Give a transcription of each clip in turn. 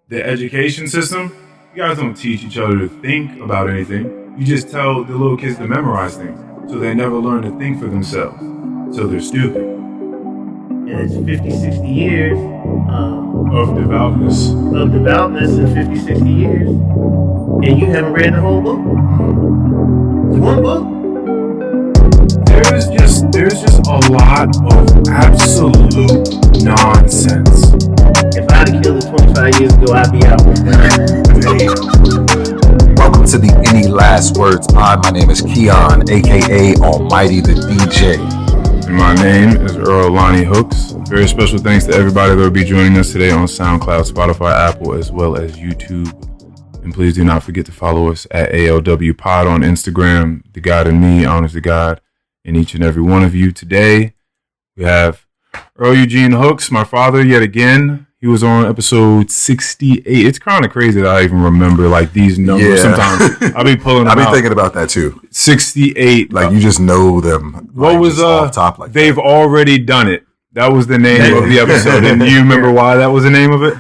the education system, you guys don't teach each other to think about anything. You just tell the little kids to memorize things, so they never learn to think for themselves. So they're stupid. And it's 50, 60 years Of devoutness. In 50, 60 years. And you haven't read the whole book? It's one book? There's just a lot of absolute nonsense. If I'd have killed it 25 years ago, I'd be out. Welcome to the Any Last Words Pod. My name is Keion, aka Almighty the DJ. And my name is Earl Lonnie Hooks. Very special thanks to everybody that will be joining us today on SoundCloud, Spotify, Apple, as well as YouTube. And please do not forget to follow us at ALW Pod on Instagram. The God in me honors the God in each and every one of you. Today, we have Earl Eugene Hooks, my father, yet again. He was on episode 68. It's kind of crazy that I even remember like these numbers. Yeah. Sometimes I'll be pulling them I've been out. thinking about that too. 68. Like you just know them. What like, was just off top like They've that. Already Done It. That was the name of the episode. And do you remember why that was the name of it?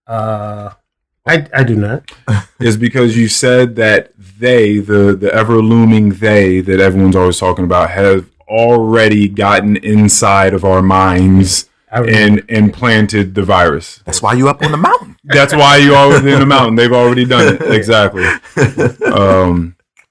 I do not. Is because you said that they, the ever looming they that everyone's always talking about, have already gotten inside of our minds and implanted the virus. That's why you up on the mountain. That's why you are in the mountain. They've already done it. Exactly.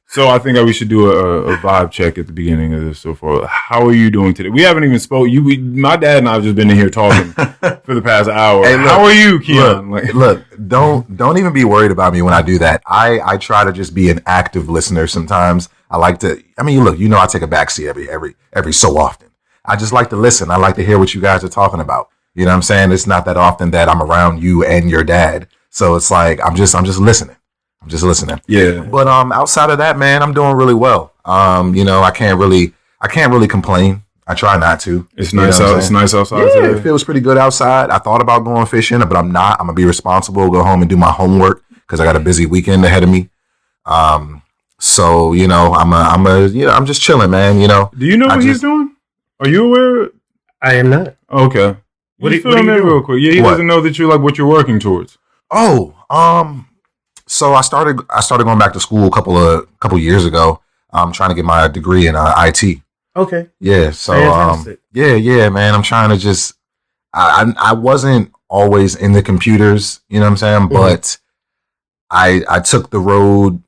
So I think we should do a vibe check at the beginning of this so far. How are you doing today? We haven't even spoke. My dad and I have just been in here talking for the past hour. Hey, look, how are you, Keion? Look, don't even be worried about me when I do that. I try to just be an active listener sometimes. I like to, look, I take a backseat every so often. I just like to listen. I like to hear what you guys are talking about. You know what I'm saying? It's not that often that I'm around you and your dad. So it's like, I'm just listening. I'm just listening. Yeah. But outside of that, man, I'm doing really well. I can't really complain. I try not to. It's nice out. It's nice outside. Yeah, today. it feels pretty good outside. I thought about going fishing, but I'm not. I'm gonna be responsible, go home and do my homework because I got a busy weekend ahead of me. So I'm just chilling, man. Do you know what he's doing? Are you aware? I am not. Okay. What do you fill me in do? real quick? Yeah, he doesn't know that you're like what you're working towards. Oh, so I started going back to school a couple years ago. I'm trying to get my degree in IT. Okay. Yeah. So Fantastic. yeah, man. I'm trying to just. I wasn't always in the computers, you know what I'm saying, but I took the road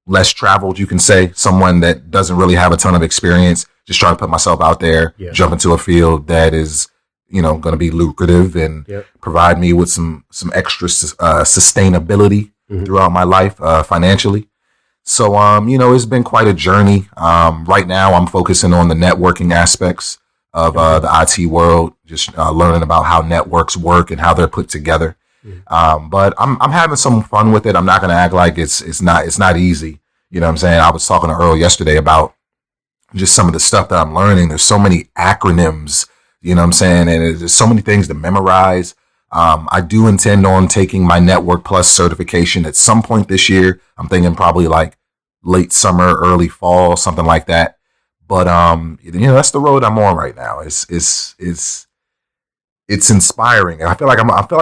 less traveled, you can say. Someone that doesn't really have a ton of experience, just trying to put myself out there, jump into a field that is, going to be lucrative and provide me with some extra sustainability throughout my life financially. So, it's been quite a journey. Right now, I'm focusing on the networking aspects of the IT world, just learning about how networks work and how they're put together. But I'm having some fun with it. I'm not going to act like it's not easy. You know what I'm saying? I was talking to Earl yesterday about just some of the stuff that I'm learning. There's so many acronyms, you know what I'm saying? And there's so many things to memorize. I do intend on taking my Network Plus certification at some point this year. I'm thinking probably like late summer, early fall, something like that. But that's the road I'm on right now. It's inspiring. And I feel like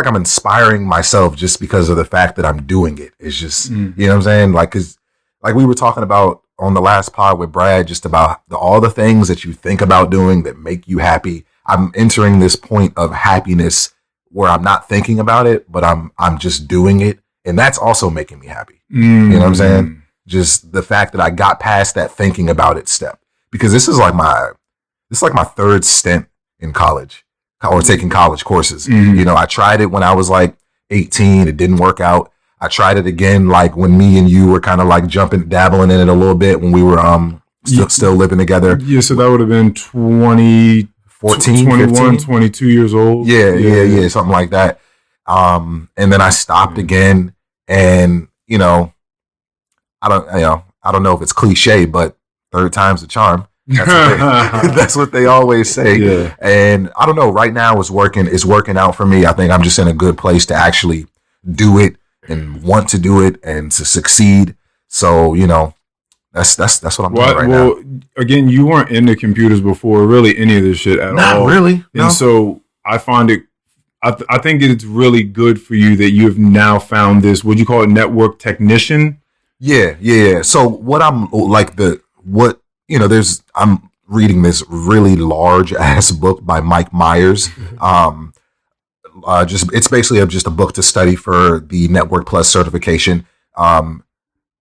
I'm inspiring myself just because of the fact that I'm doing it. It's just, you know what I'm saying? Like, 'cause like we were talking about on the last pod with Brad, just about all the things that you think about doing that make you happy. I'm entering this point of happiness where I'm not thinking about it, but I'm just doing it. And that's also making me happy. You know what I'm saying? Just the fact that I got past that thinking about it step, because this is like my third stint in college or taking college courses. I tried it when I was like 18. It didn't work out. I tried it again, like when me and you were kind of like dabbling in it a little bit when we were still living together. Yeah, so that would have been 14, 21, 15? 22 years old. Yeah, something like that. And then I stopped again, and I don't know if it's cliche, but third time's the charm. That's what they always say. Yeah. And I don't know, right now it's working out for me. I think I'm just in a good place to actually do it and want to do it and to succeed. So, that's what I'm doing right now. Well, again, you weren't into computers before, really any of this shit at all. Not really. No. And so I find it I think it's really good for you that you have now found this. Would you call it network technician? Yeah. So what I'm like I'm reading this really large ass book by Mike Myers. It's basically just a book to study for the Network Plus certification.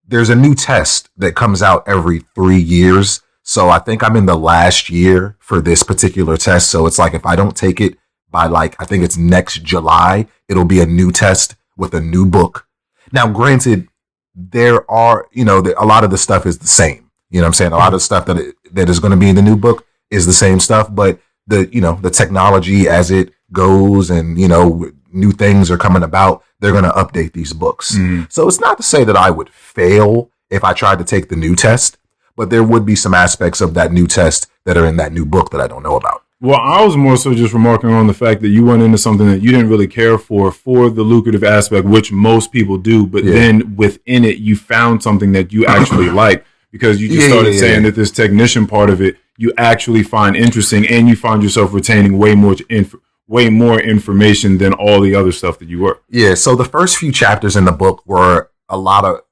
There's a new test that comes out every 3 years. So I think I'm in the last year for this particular test. So it's like if I don't take it by I think it's next July, it'll be a new test with a new book. Now, granted, there are, a lot of the stuff is the same. You know what I'm saying? A lot of the stuff that is going to be in the new book is the same stuff, but the technology as it goes and, new things are coming about, they're going to update these books. So it's not to say that I would fail if I tried to take the new test, but there would be some aspects of that new test that are in that new book that I don't know about. Well, I was more so just remarking on the fact that you went into something that you didn't really care for the lucrative aspect, which most people do. But then within it, you found something that you actually like, because you just started saying that this technician part of it, you actually find interesting, and you find yourself retaining way more information than all the other stuff that you were. Yeah. So the first few chapters in the book were a lot of,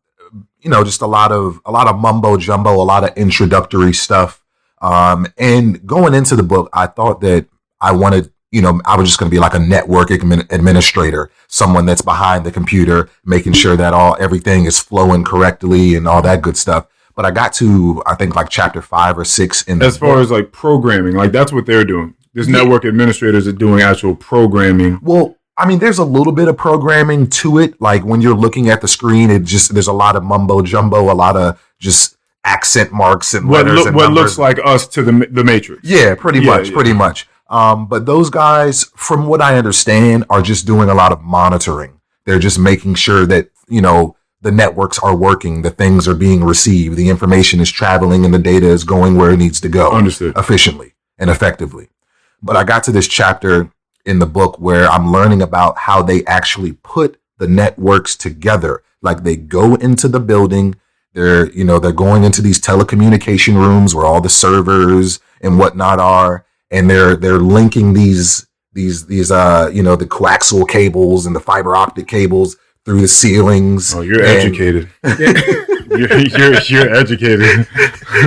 just a lot of mumbo jumbo, a lot of introductory stuff. And going into the book, I thought that I wanted, I was just going to be like a network administrator, someone that's behind the computer, making sure that everything is flowing correctly and all that good stuff. But I got to, I think, like chapter 5 or 6 in the as far as like programming, like that's what they're doing. There's network administrators that are doing actual programming. Well, I mean, there's a little bit of programming to it. Like when you're looking at the screen, there's a lot of mumbo jumbo, a lot of just accent marks and letters and what looks like us to the Matrix. Yeah, pretty much. But those guys, from what I understand, are just doing a lot of monitoring. They're just making sure that, the networks are working, the things are being received, the information is traveling, and the data is going where it needs to go. Understood. Efficiently and effectively. But I got to this chapter in the book where I'm learning about how they actually put the networks together. Like they go into the building, they're going into these telecommunication rooms where all the servers and whatnot are, and they're linking these the coaxial cables and the fiber optic cables through the ceilings. Oh, you're educated. you're educated.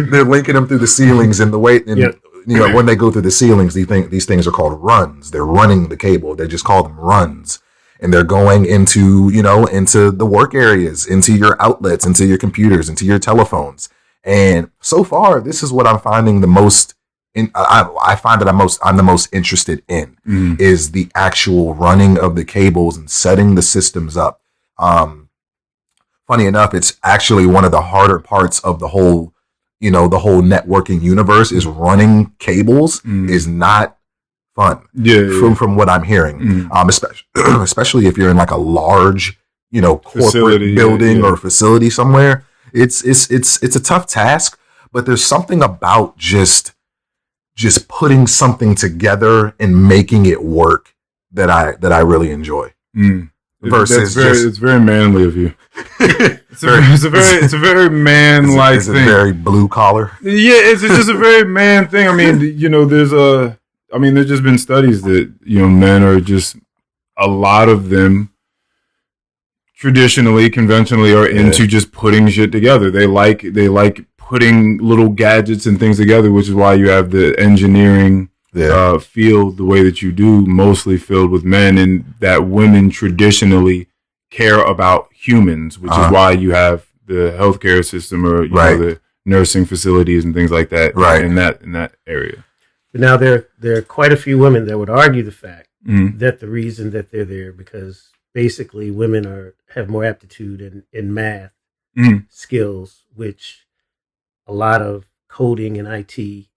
They're linking them through the ceilings, and the way when they go through the ceilings, these things are called runs. They're running the cable. They just call them runs. And they're going into the work areas, into your outlets, into your computers, into your telephones. And so far, this is what I'm finding the most. I find that I'm the most interested in is the actual running of the cables and setting the systems up. Funny enough, it's actually one of the harder parts of the whole networking universe is running cables is not fun. From what I'm hearing, especially if you're in like a large, corporate facility, building or facility somewhere, it's a tough task, but there's something about just putting something together and making it work that I really enjoy. Versus it's very manly of you. It's a very man-like thing. It's very blue collar. Yeah, it's just a very man thing. I mean, there's just been studies that, men are just, a lot of them traditionally, conventionally are into just putting shit together. They like putting little gadgets and things together, which is why you have the engineering field the way that you do, mostly filled with men, and that women traditionally care about humans, which is why you have the healthcare system or the nursing facilities and things like that in that area. But now there are quite a few women that would argue the fact that the reason that they're there because basically women have more aptitude in math skills, which a lot of coding and IT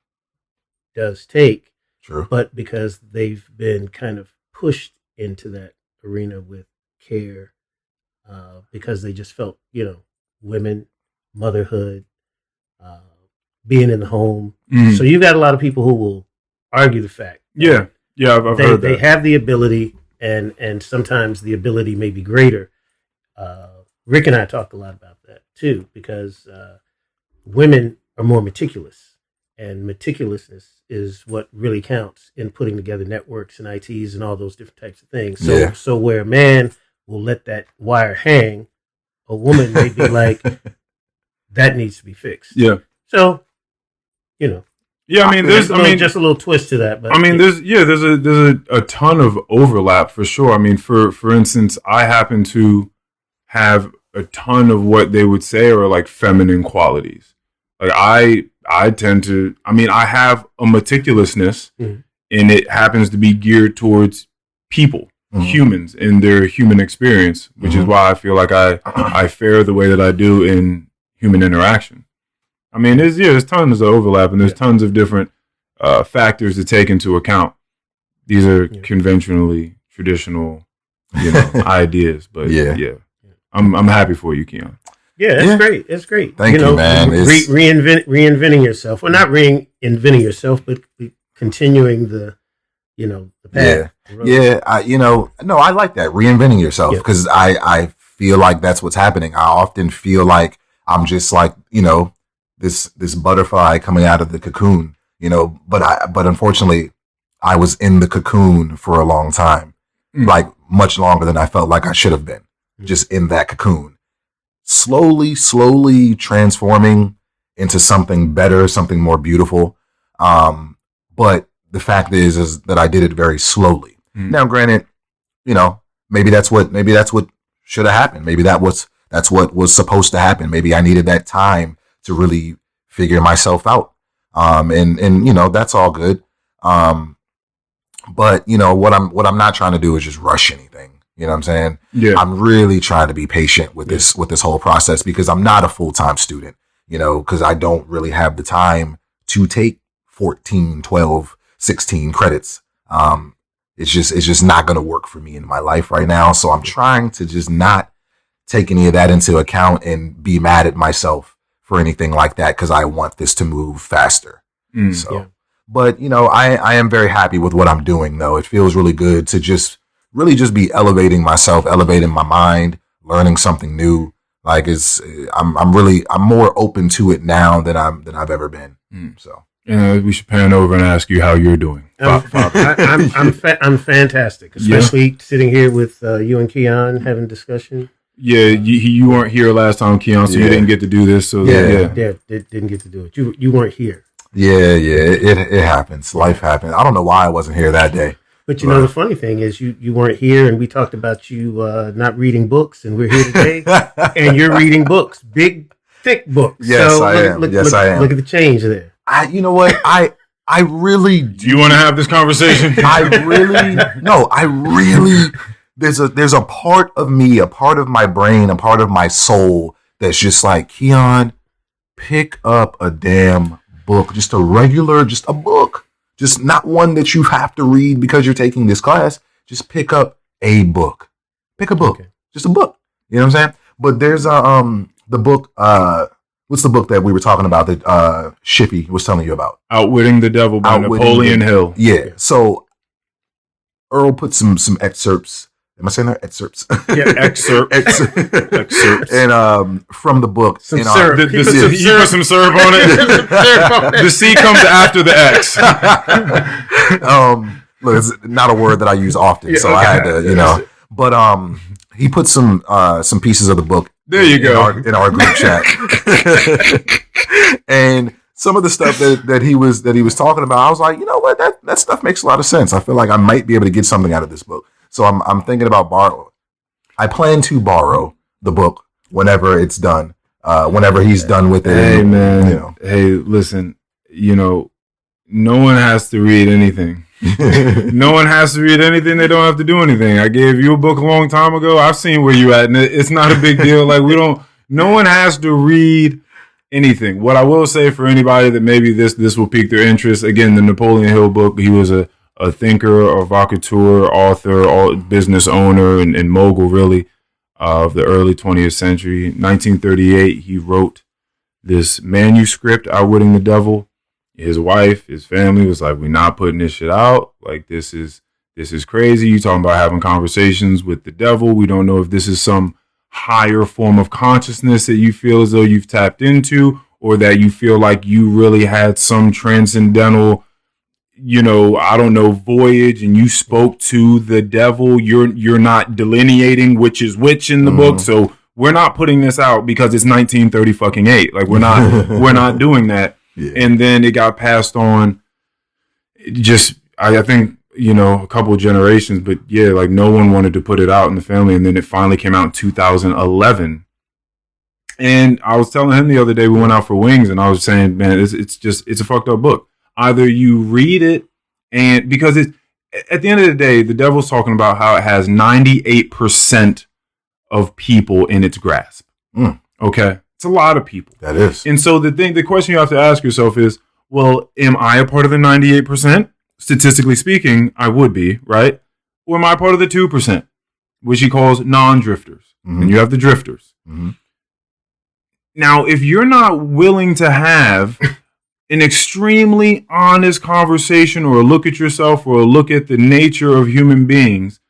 does take. Sure. But because they've been kind of pushed into that arena with care, because they just felt, women, motherhood, being in the home. So you got a lot of people who will argue the fact. Yeah, I've heard that. They have the ability, and sometimes the ability may be greater. Rick and I talked a lot about that too, because women are more meticulous. and meticulousness is what really counts in putting together networks and ITs and all those different types of things. So where a man will let that wire hang, a woman may be like, that needs to be fixed. Yeah. So, you know. Yeah, I mean, just a little twist to that. But I mean, there's a ton of overlap for sure. I mean, for instance, I happen to have a ton of what they would say are like feminine qualities. Like I tend to, I mean, I have a meticulousness, and it happens to be geared towards people, humans, and their human experience, which is why I feel like I fare the way that I do in human interaction. I mean, there's tons of overlap, and there's tons of different factors to take into account. These are conventionally traditional, ideas, but I'm happy for you, Keion. Yeah, that's great. That's great. Thank you, man. Reinventing yourself. Well, not reinventing yourself, but continuing the path. Yeah. I like that, reinventing yourself, because I feel like that's what's happening. I often feel like I'm just like, this butterfly coming out of the cocoon, but unfortunately I was in the cocoon for a long time, like much longer than I felt like I should have been, just in that cocoon, slowly transforming into something better, something more beautiful. But the fact is that I did it very slowly. Now, granted, maybe that's what should have happened. Maybe that's what was supposed to happen. Maybe I needed that time to really figure myself out. And that's all good. But what I'm not trying to do is just rush anything. You know what I'm saying? Yeah. I'm really trying to be patient with this whole process, because I'm not a full-time student, because I don't really have the time to take 14, 12, 16 credits. It's just not going to work for me in my life right now. So I'm trying to just not take any of that into account and be mad at myself for anything like that, because I want this to move faster. But I am very happy with what I'm doing, though. It feels really good to just be elevating myself, elevating my mind, learning something new. Like I'm more open to it now than I've ever been. So we should pan over and ask you how you're doing. I'm fantastic, especially sitting here with you and Keion having a discussion. Yeah, you weren't here last time, Keion, so you didn't get to do this. So didn't get to do it. You weren't here. Yeah, it happens. Life happens. I don't know why I wasn't here that day. But the funny thing is you weren't here, and we talked about you not reading books, and we're here today, and you're reading books, big, thick books. Yes, so I am. I am. Look at the change there. You know what? I really do. You want to have this conversation? There's a part of me, a part of my brain, a part of my soul that's just like, Keion, pick up a damn book, just a book, just not one that you have to read because you're taking this class. Just pick up a book. Pick a book, just a book. You know what I'm saying? But there's the book. What's the book that we were talking about that Shippy was telling you about? Outwitting the Devil by Napoleon Hill. Yeah. So Earl put some excerpts. Am I saying that? Excerpts. Yeah, excerpts. And from the book. Some syrup. You put some syrup on it? The C comes after the X. Look, it's not a word that I use often, so I had to, But he put some pieces of the book. There you go. In our group chat. And some of the stuff that he was talking about, I was like, you know what? That stuff makes a lot of sense. I feel like I might be able to get something out of this book. So I'm thinking about I plan to borrow the book whenever it's done. Whenever he's done with it. Hey man. Hey, listen, no one has to read anything. No one has to read anything. They don't have to do anything. I gave you a book a long time ago. I've seen where you at, and it's not a big deal. Like no one has to read anything. What I will say for anybody that maybe this will pique their interest, again, the Napoleon Hill book, he was a thinker, a vocateur, author, business owner, and mogul, really, of the early 20th century. 1938, he wrote this manuscript, Outwitting the Devil. His wife, his family was like, we're not putting this shit out. Like, this is crazy. You talking about having conversations with the devil. We don't know if this is some higher form of consciousness that you feel as though you've tapped into, or that you feel like you really had some transcendental, I don't know, voyage, and you spoke to the devil. You're not delineating which is which in the book. So we're not putting this out because it's 1938. Like we're not doing that. Yeah. And then it got passed on. I think, a couple of generations, but yeah, like no one wanted to put it out in the family. And then it finally came out in 2011. And I was telling him the other day, we went out for wings, and I was saying, man, it's a fucked up book. Either you read it, and because at the end of the day, the devil's talking about how it has 98% of people in its grasp. Okay. It's a lot of people. That is. And so the question you have to ask yourself is, well, am I a part of the 98%? Statistically speaking, I would be, right? Or am I part of the 2%, which he calls non-drifters? And you have the drifters. Now, if you're not willing to have an extremely honest conversation or a look at yourself or a look at the nature of human beings,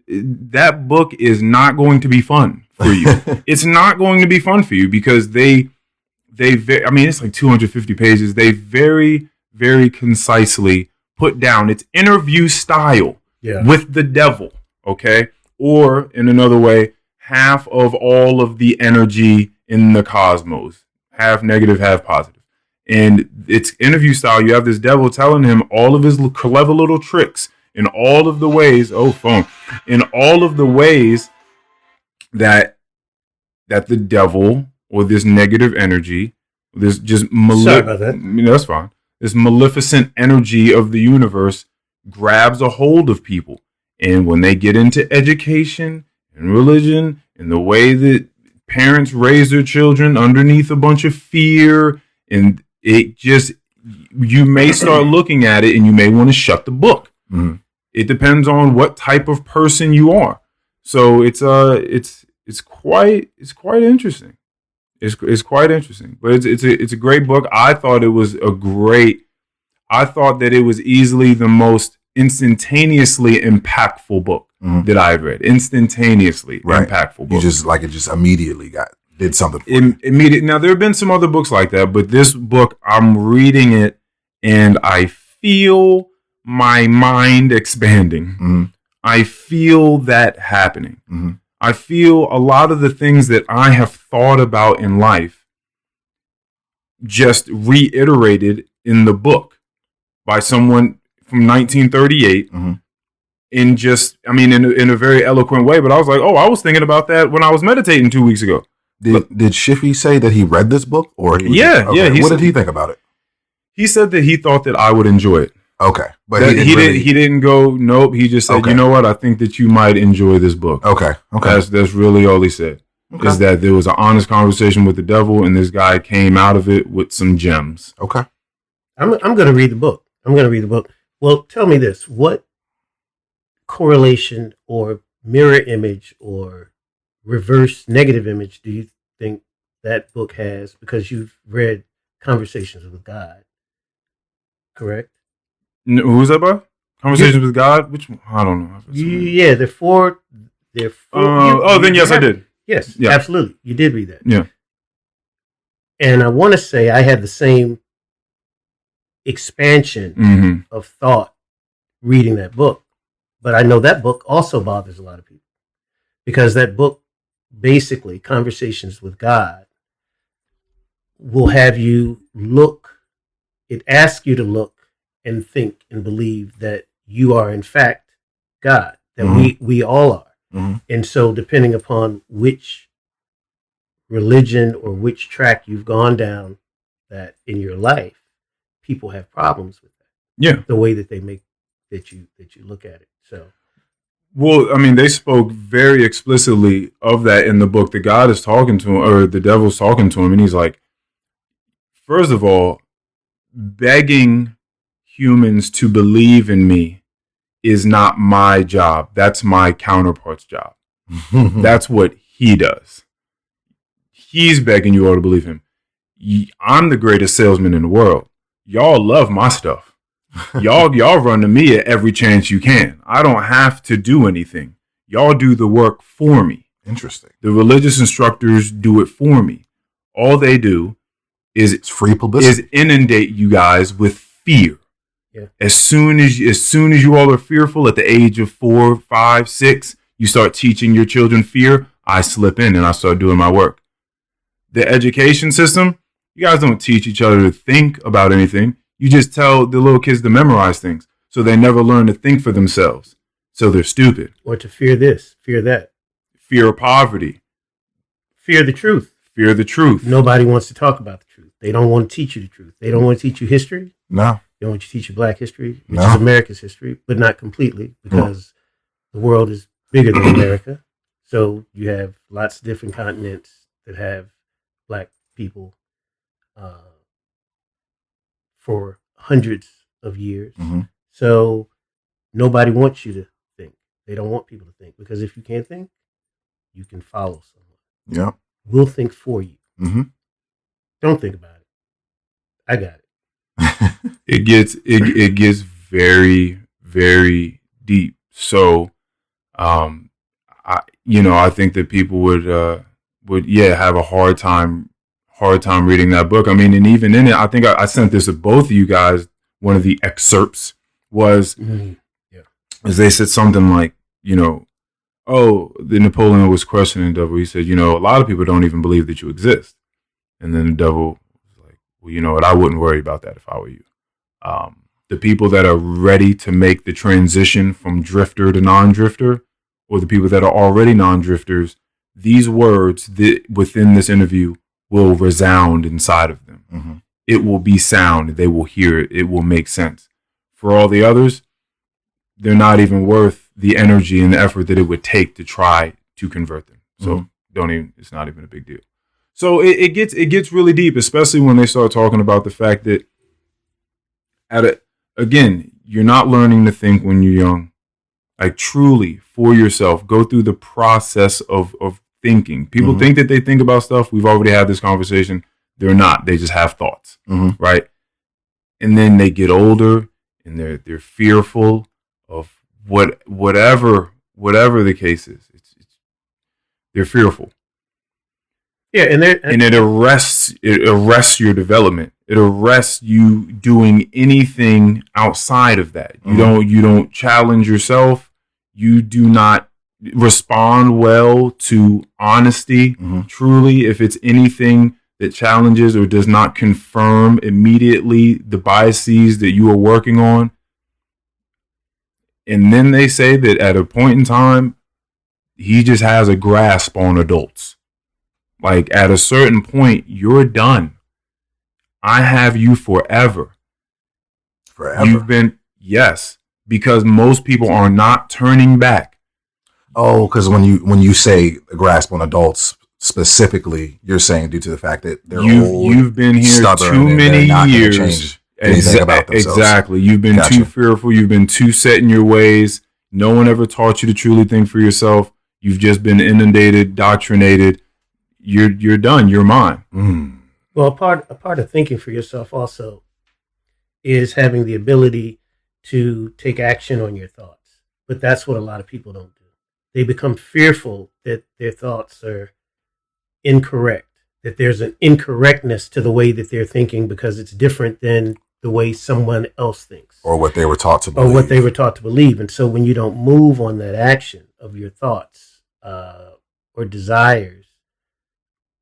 that book is not going to be fun for you. It's not going to be fun for you because it's like 250 pages. They very, very concisely put down its interview style with the devil, okay? Or in another way, half of all of the energy in the cosmos, half negative, half positive. And its interview style, you have this devil telling him all of his clever little tricks in all of the ways, in all of the ways that the devil or this negative energy, this just sorry about that. That's fine. This maleficent energy of the universe grabs a hold of people. And when they get into education and religion and the way that parents raise their children underneath a bunch of fear, and you may start looking at it and you may want to shut the book. It depends on what type of person you are. So it's quite interesting. It's quite interesting, but it's a great book. I thought that it was easily the most instantaneously impactful book that I've read. Instantaneously impactful book. You it just immediately did something for immediate. Now there have been some other books like that, but this book, I'm reading it and I feel my mind expanding. I feel that happening. I feel a lot of the things that I have thought about in life just reiterated in the book by someone from 1938 in a very eloquent way. But I was like, I was thinking about that when I was meditating 2 weeks ago. Did Shiffy say that he read this book? Or What did he think about it? He said that he thought that I would enjoy it. Okay. But he didn't go, nope. He just said, you know what? I think that you might enjoy this book. Okay. That's really all he said. Is that there was an honest conversation with the devil and this guy came out of it with some gems. Okay. I'm going to read the book. Well, tell me this. What correlation or mirror image or reverse negative image do you think that book has? Because you've read Conversations with God, correct? Who's that by? Conversations with God? Which one? I don't know. Yeah, they're four. Then yes, I did. Yes, absolutely. You did read that. Yeah. And I want to say I had the same expansion of thought reading that book. But I know that book also bothers a lot of people because that book, basically, Conversations with God, will have you look, it asks you to look and think and believe that you are in fact God, that we all are. And so depending upon which religion or which track you've gone down that in your life, people have problems with that. Yeah. The way that they make that you look at it. So well, they spoke very explicitly of that in the book. The God is talking to him, or the devil's talking to him, and he's like, first of all, begging humans to believe in me is not my job. That's my counterpart's job. That's what he does. He's begging you all to believe him. I'm the greatest salesman in the world. Y'all love my stuff. Y'all run to me at every chance you can. I don't have to do anything. Y'all do the work for me. Interesting. The religious instructors do it for me. All they do it's free publicity. Is inundate you guys with fear. Yeah. As soon as you all are fearful at the age of 4, 5, 6, you start teaching your children fear. I slip in and I start doing my work. The education system, you guys don't teach each other to think about anything. You just tell the little kids to memorize things. So they never learn to think for themselves. So they're stupid. Or to fear this, fear that. Fear of poverty. Fear the truth. Fear the truth. Nobody wants to talk about the truth. They don't want to teach you the truth. They don't want to teach you history. No. They don't want you to teach you Black history, which is America's history, but not completely, because the world is bigger than America. So you have lots of different continents that have Black people for hundreds of years. Mm-hmm. So nobody wants you to think. They don't want people to think, because if you can't think, you can follow someone. Yeah. We'll think for you. Mm-hmm. Don't think about it. I got it. It gets very, very deep. So, I think that people would have a hard time reading that book. I mean, and even in it, I think I sent this to both of you guys. One of the excerpts was, as they said something like, the Napoleon was questioning the devil. He said, a lot of people don't even believe that you exist. And then the devil was like, well, you know what? I wouldn't worry about that if I were you. The people that are ready to make the transition from drifter to non-drifter, or the people that are already non-drifters, these words within this interview will resound inside of them. Mm-hmm. It will be sound. They will hear it. It will make sense. For all the others, they're not even worth the energy and the effort that it would take to try to convert them. So it's not even a big deal. So it gets really deep, especially when they start talking about the fact that again, you're not learning to think when you're young. Like, truly, for yourself, go through the process of thinking. People think that they think about stuff. We've already had this conversation. They're not. They just have thoughts, right? And then they get older, and they're fearful of whatever the case is. They're fearful. Yeah, and it arrests your development. It arrests you doing anything outside of that. You don't challenge yourself. You do not respond well to honesty. Truly, if it's anything that challenges or does not confirm immediately the biases that you are working on. And then they say that at a point in time, he just has a grasp on adults. Like, at a certain point, you're done. I have you forever. Forever? Yes, because most people are not turning back. Oh, because when you say a grasp on adults specifically, you're saying due to the fact that they're old, you've been here too many years. Exactly. You've been too fearful. You've been too set in your ways. No one ever taught you to truly think for yourself. You've just been inundated, doctrinated. You're done. You're mine. Well, a part of thinking for yourself also is having the ability to take action on your thoughts. But that's what a lot of people don't do. They become fearful that their thoughts are incorrect, that there's an incorrectness to the way that they're thinking because it's different than the way someone else thinks. Or what they were taught to believe. And so when you don't move on that action of your thoughts or desires,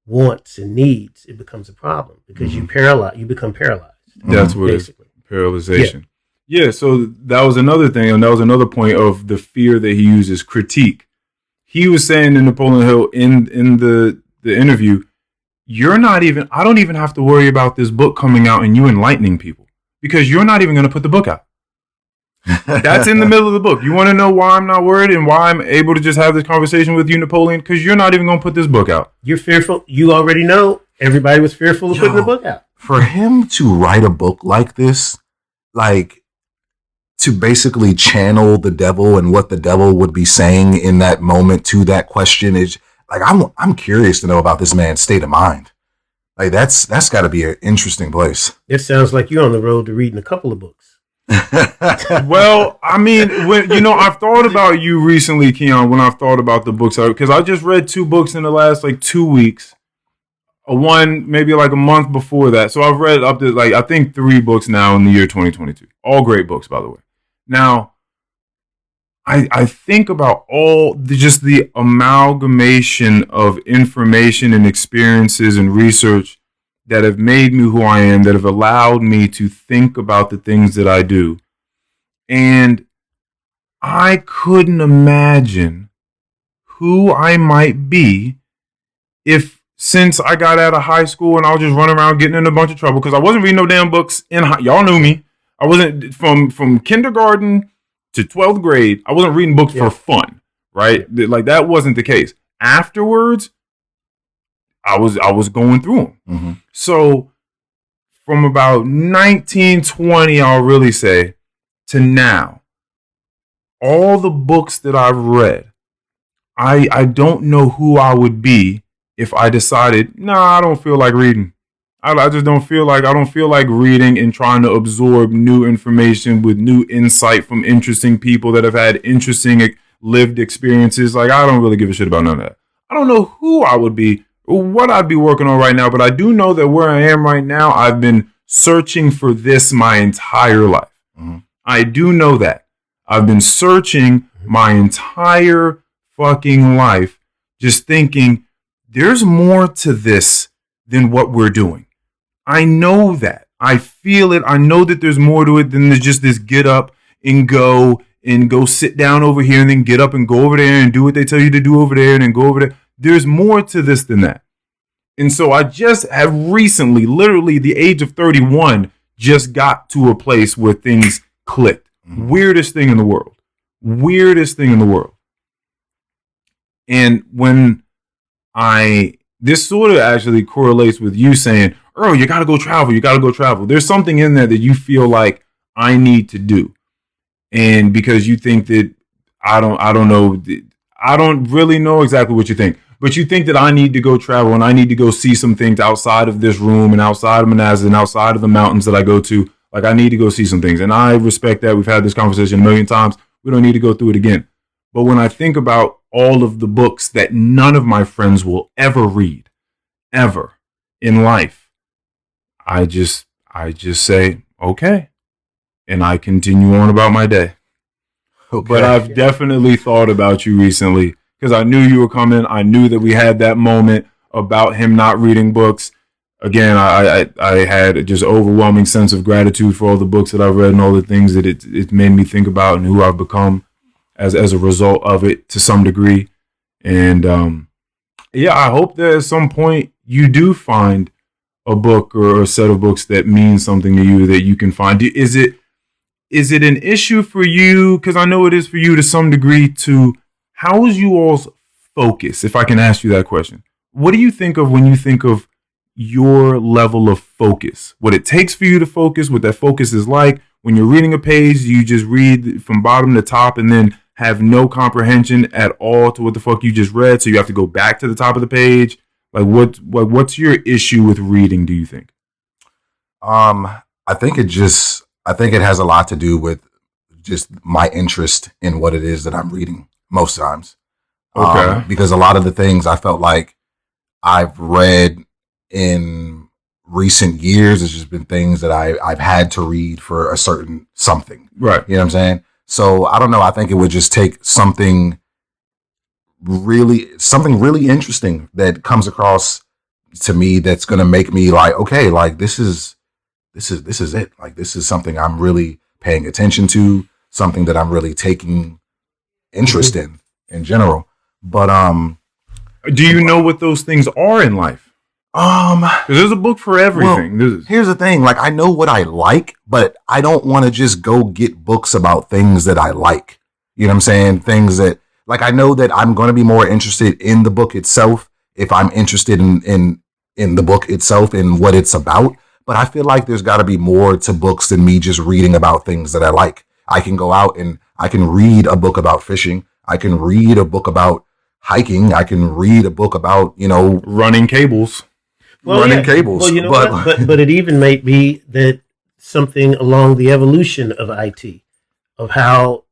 wants and needs, it becomes a problem because you become paralyzed. That's what basically. It is. Paralyzation. Yeah, so that was another thing, and that was another point of the fear that he uses, critique. He was saying in Napoleon Hill in the interview, I don't even have to worry about this book coming out and you enlightening people because you're not even going to put the book out. That's in the middle of the book. You want to know why I'm not worried and why I'm able to just have this conversation with you, Napoleon? Because you're not even going to put this book out. You're fearful. You already know everybody was fearful of putting the book out. For him to write a book like this, like to basically channel the devil and what the devil would be saying in that moment to that question is like, I'm curious to know about this man's state of mind. Like that's got to be an interesting place. It sounds like you're on the road to reading a couple of books. Well, I mean, I've thought about you recently, Keion, when I've thought about the books, because I just read 2 books in the last 2 weeks. maybe like a month before that. So I've read up to like, I think 3 books now in the year 2022. All great books, by the way. Now, I think about just the amalgamation of information and experiences and research that have made me who I am, that have allowed me to think about the things that I do. And I couldn't imagine who I might be since I got out of high school and I was just running around getting in a bunch of trouble because I wasn't reading no damn books y'all knew me. I wasn't from kindergarten to 12th grade. I wasn't reading books for fun, right? Like that wasn't the case. Afterwards, I was going through them. Mm-hmm. So from about 1920, I'll really say, to now, all the books that I've read, I don't know who I would be if I decided, I don't feel like reading. I just don't feel like reading and trying to absorb new information with new insight from interesting people that have had interesting lived experiences. Like, I don't really give a shit about none of that. I don't know who I would be or what I'd be working on right now, but I do know that where I am right now, I've been searching for this my entire life. Mm-hmm. I do know that. I've been searching my entire fucking life, just thinking there's more to this than what we're doing. I know that. I feel it. I know that there's more to it than just this get up and go sit down over here and then get up and go over there and do what they tell you to do over there and then go over there. There's more to this than that. And so I just have recently, literally the age of 31, just got to a place where things clicked. Mm-hmm. Weirdest thing in the world. Weirdest thing in the world. And when this sort of actually correlates with you saying, Earl, you got to go travel. You got to go travel. There's something in there that you feel like I need to do. And because you think that I don't know. I don't really know exactly what you think, but you think that I need to go travel and I need to go see some things outside of this room and outside of Manassas and outside of the mountains that I go to. Like, I need to go see some things. And I respect that. We've had this conversation a million times. We don't need to go through it again. But when I think about all of the books that none of my friends will ever read, ever in life, I just say, okay. And I continue on about my day. Okay. But I've definitely thought about you recently because I knew you were coming. I knew that we had that moment about him not reading books. Again, I had just overwhelming sense of gratitude for all the books that I've read and all the things that it made me think about and who I've become as a result of it to some degree. And I hope that at some point you do find a book or a set of books that means something to you that you can find. Is it an issue for you? Because I know it is for you to some degree. How is you all's focus? If I can ask you that question, what do you think of when you think of your level of focus? What it takes for you to focus? What that focus is like when you're reading a page? You just read from bottom to top and then have no comprehension at all to what the fuck you just read, so you have to go back to the top of the page. Like, what's your issue with reading, do you think? I think it has a lot to do with just my interest in what it is that I'm reading most times. Okay. Because a lot of the things I felt like I've read in recent years has just been things that I've had to read for a certain something. Right. You know what I'm saying? So I don't know. I think it would just take something really interesting that comes across to me that's going to make me like, okay, like this is it. Like, this is something I'm really paying attention to, something that I'm really taking interest in general. But do you know what those things are in life? There's a book for everything. Well, here's the thing. Like, I know what I like, but I don't want to just go get books about things that I like. You know what I'm saying? Things that, like, I know that I'm going to be more interested in the book itself if I'm interested in the book itself and what it's about. But I feel like there's got to be more to books than me just reading about things that I like. I can go out and I can read a book about fishing. I can read a book about hiking. I can read a book about, running cables. Cables. Well, you know what? But it even may be that something along the evolution of IT, of how,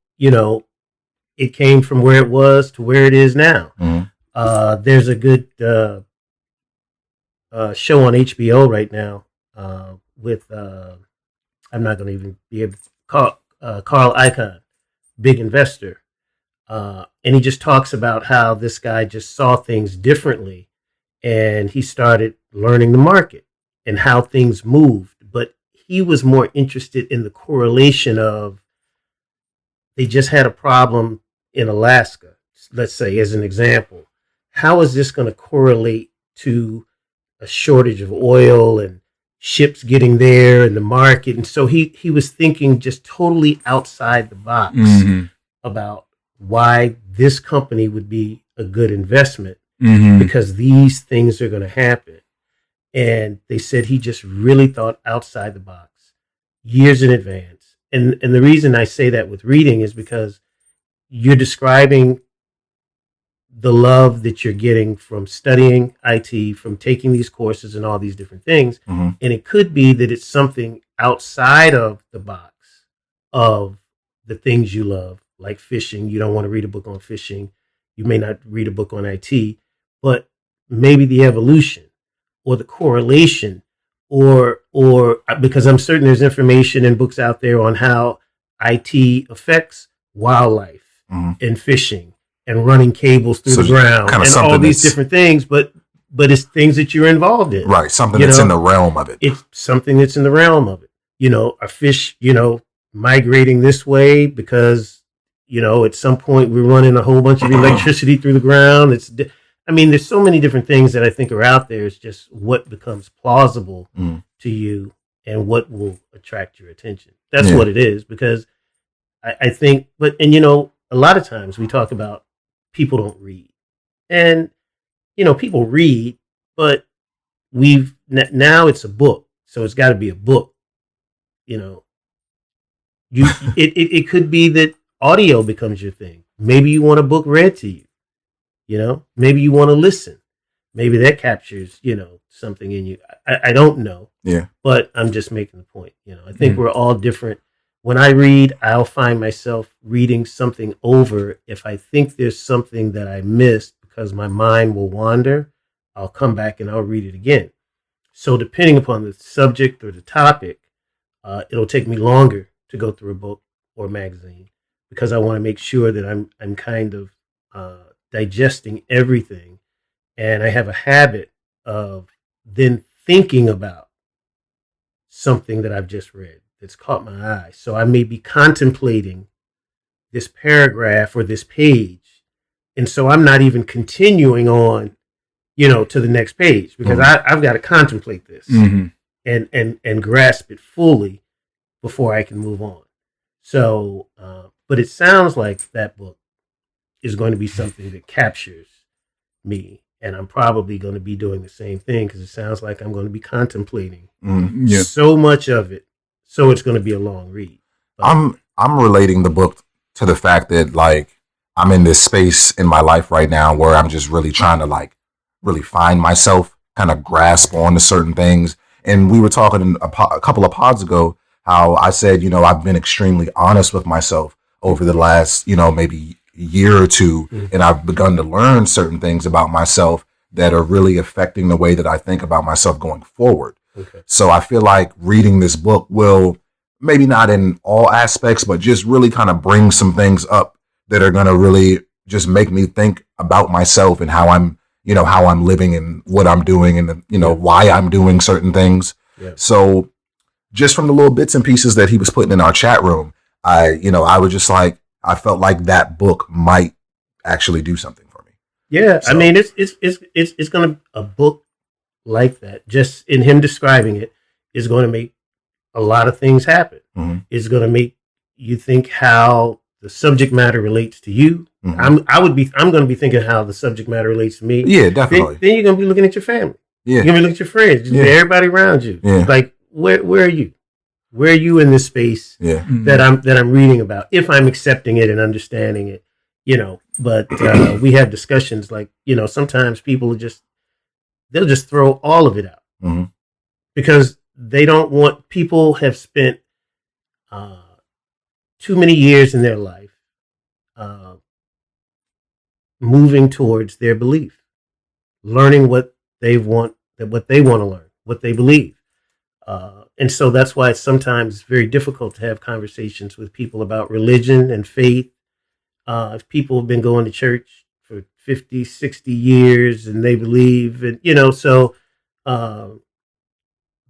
it came from where it was to where it is now. Mm-hmm. There's a good show on HBO right now with I'm not going to even be able to call Carl Icahn, big investor, and he just talks about how this guy just saw things differently, and he started learning the market and how things moved. But he was more interested in the correlation of they just had a problem in Alaska, let's say, as an example. How is this going to correlate to a shortage of oil and ships getting there and the market? And so he was thinking just totally outside the box about why this company would be a good investment because these things are going to happen. And they said he just really thought outside the box years in advance. And the reason I say that with reading is because you're describing the love that you're getting from studying IT, from taking these courses and all these different things. And it could be that it's something outside of the box of the things you love, like fishing. You don't want to read a book on fishing. You may not read a book on IT, but maybe the evolution or the correlation or because I'm certain there's information and books out there on how IT affects wildlife and fishing and running cables through the ground and all these different things, but it's things that you're involved in. Right. Something that's in the realm of it. It's something that's in the realm of it. A fish, migrating this way because, at some point we're running a whole bunch of electricity through the ground. There's so many different things that I think are out there. It's just what becomes plausible to you and what will attract your attention. That's what it is, because I think, a lot of times we talk about people don't read, and people read, but now it's a book, so it's got to be a book. It could be that audio becomes your thing. Maybe you want a book read to you. Maybe you want to listen. Maybe that captures something in you. I don't know. Yeah. But I'm just making the point. I think we're all different. When I read, I'll find myself reading something over. If I think there's something that I missed because my mind will wander, I'll come back and I'll read it again. So depending upon the subject or the topic, it'll take me longer to go through a book or a magazine because I want to make sure that I'm kind of digesting everything. And I have a habit of then thinking about something that I've just read that's caught my eye. So I may be contemplating this paragraph or this page. And so I'm not even continuing on, to the next page because I've got to contemplate this and grasp it fully before I can move on. So, but it sounds like that book is going to be something that captures me. And I'm probably going to be doing the same thing because it sounds like I'm going to be contemplating so much of it. So it's going to be a long read. But I'm relating the book to the fact that I'm in this space in my life right now where I'm just really trying to really find myself, kind of grasp onto certain things. And we were talking a couple of pods ago how I said, I've been extremely honest with myself over the last, maybe year or two, and I've begun to learn certain things about myself that are really affecting the way that I think about myself going forward. Okay. So I feel like reading this book will, maybe not in all aspects, but just really kind of bring some things up that are going to really just make me think about myself and how I'm living and what I'm doing and, why I'm doing certain things. Yeah. So just from the little bits and pieces that he was putting in our chat room, I was just I felt like that book might actually do something for me. Yeah. So, it's going to, a book like that, just in him describing it, is going to make a lot of things happen. It's going to make you think how the subject matter relates to you. I'm going to be thinking how the subject matter relates to me. Yeah, definitely. Then you're going to be looking at your family. Yeah. You're going to be looking at your friends, everybody around you. Yeah. Like, where are you? Where are you in this space that I'm reading about? If I'm accepting it and understanding it, but we have discussions like, sometimes people they'll just throw all of it out because they don't want, people have spent too many years in their life moving towards their belief, learning what they want that what they want to learn, what they believe. And so that's why it's sometimes very difficult to have conversations with people about religion and faith. If people have been going to church for 50, 60 years and they believe, and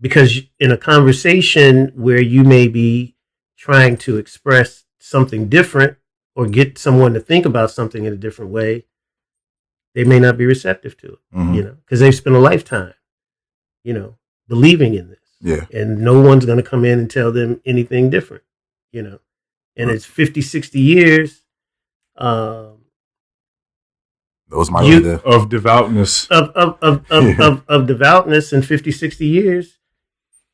because in a conversation where you may be trying to express something different or get someone to think about something in a different way, they may not be receptive to it, because they've spent a lifetime, believing in this. Yeah. And no one's going to come in and tell them anything different, and it's 50, 60 years. Those might be of devoutness of devoutness in 50, 60 years,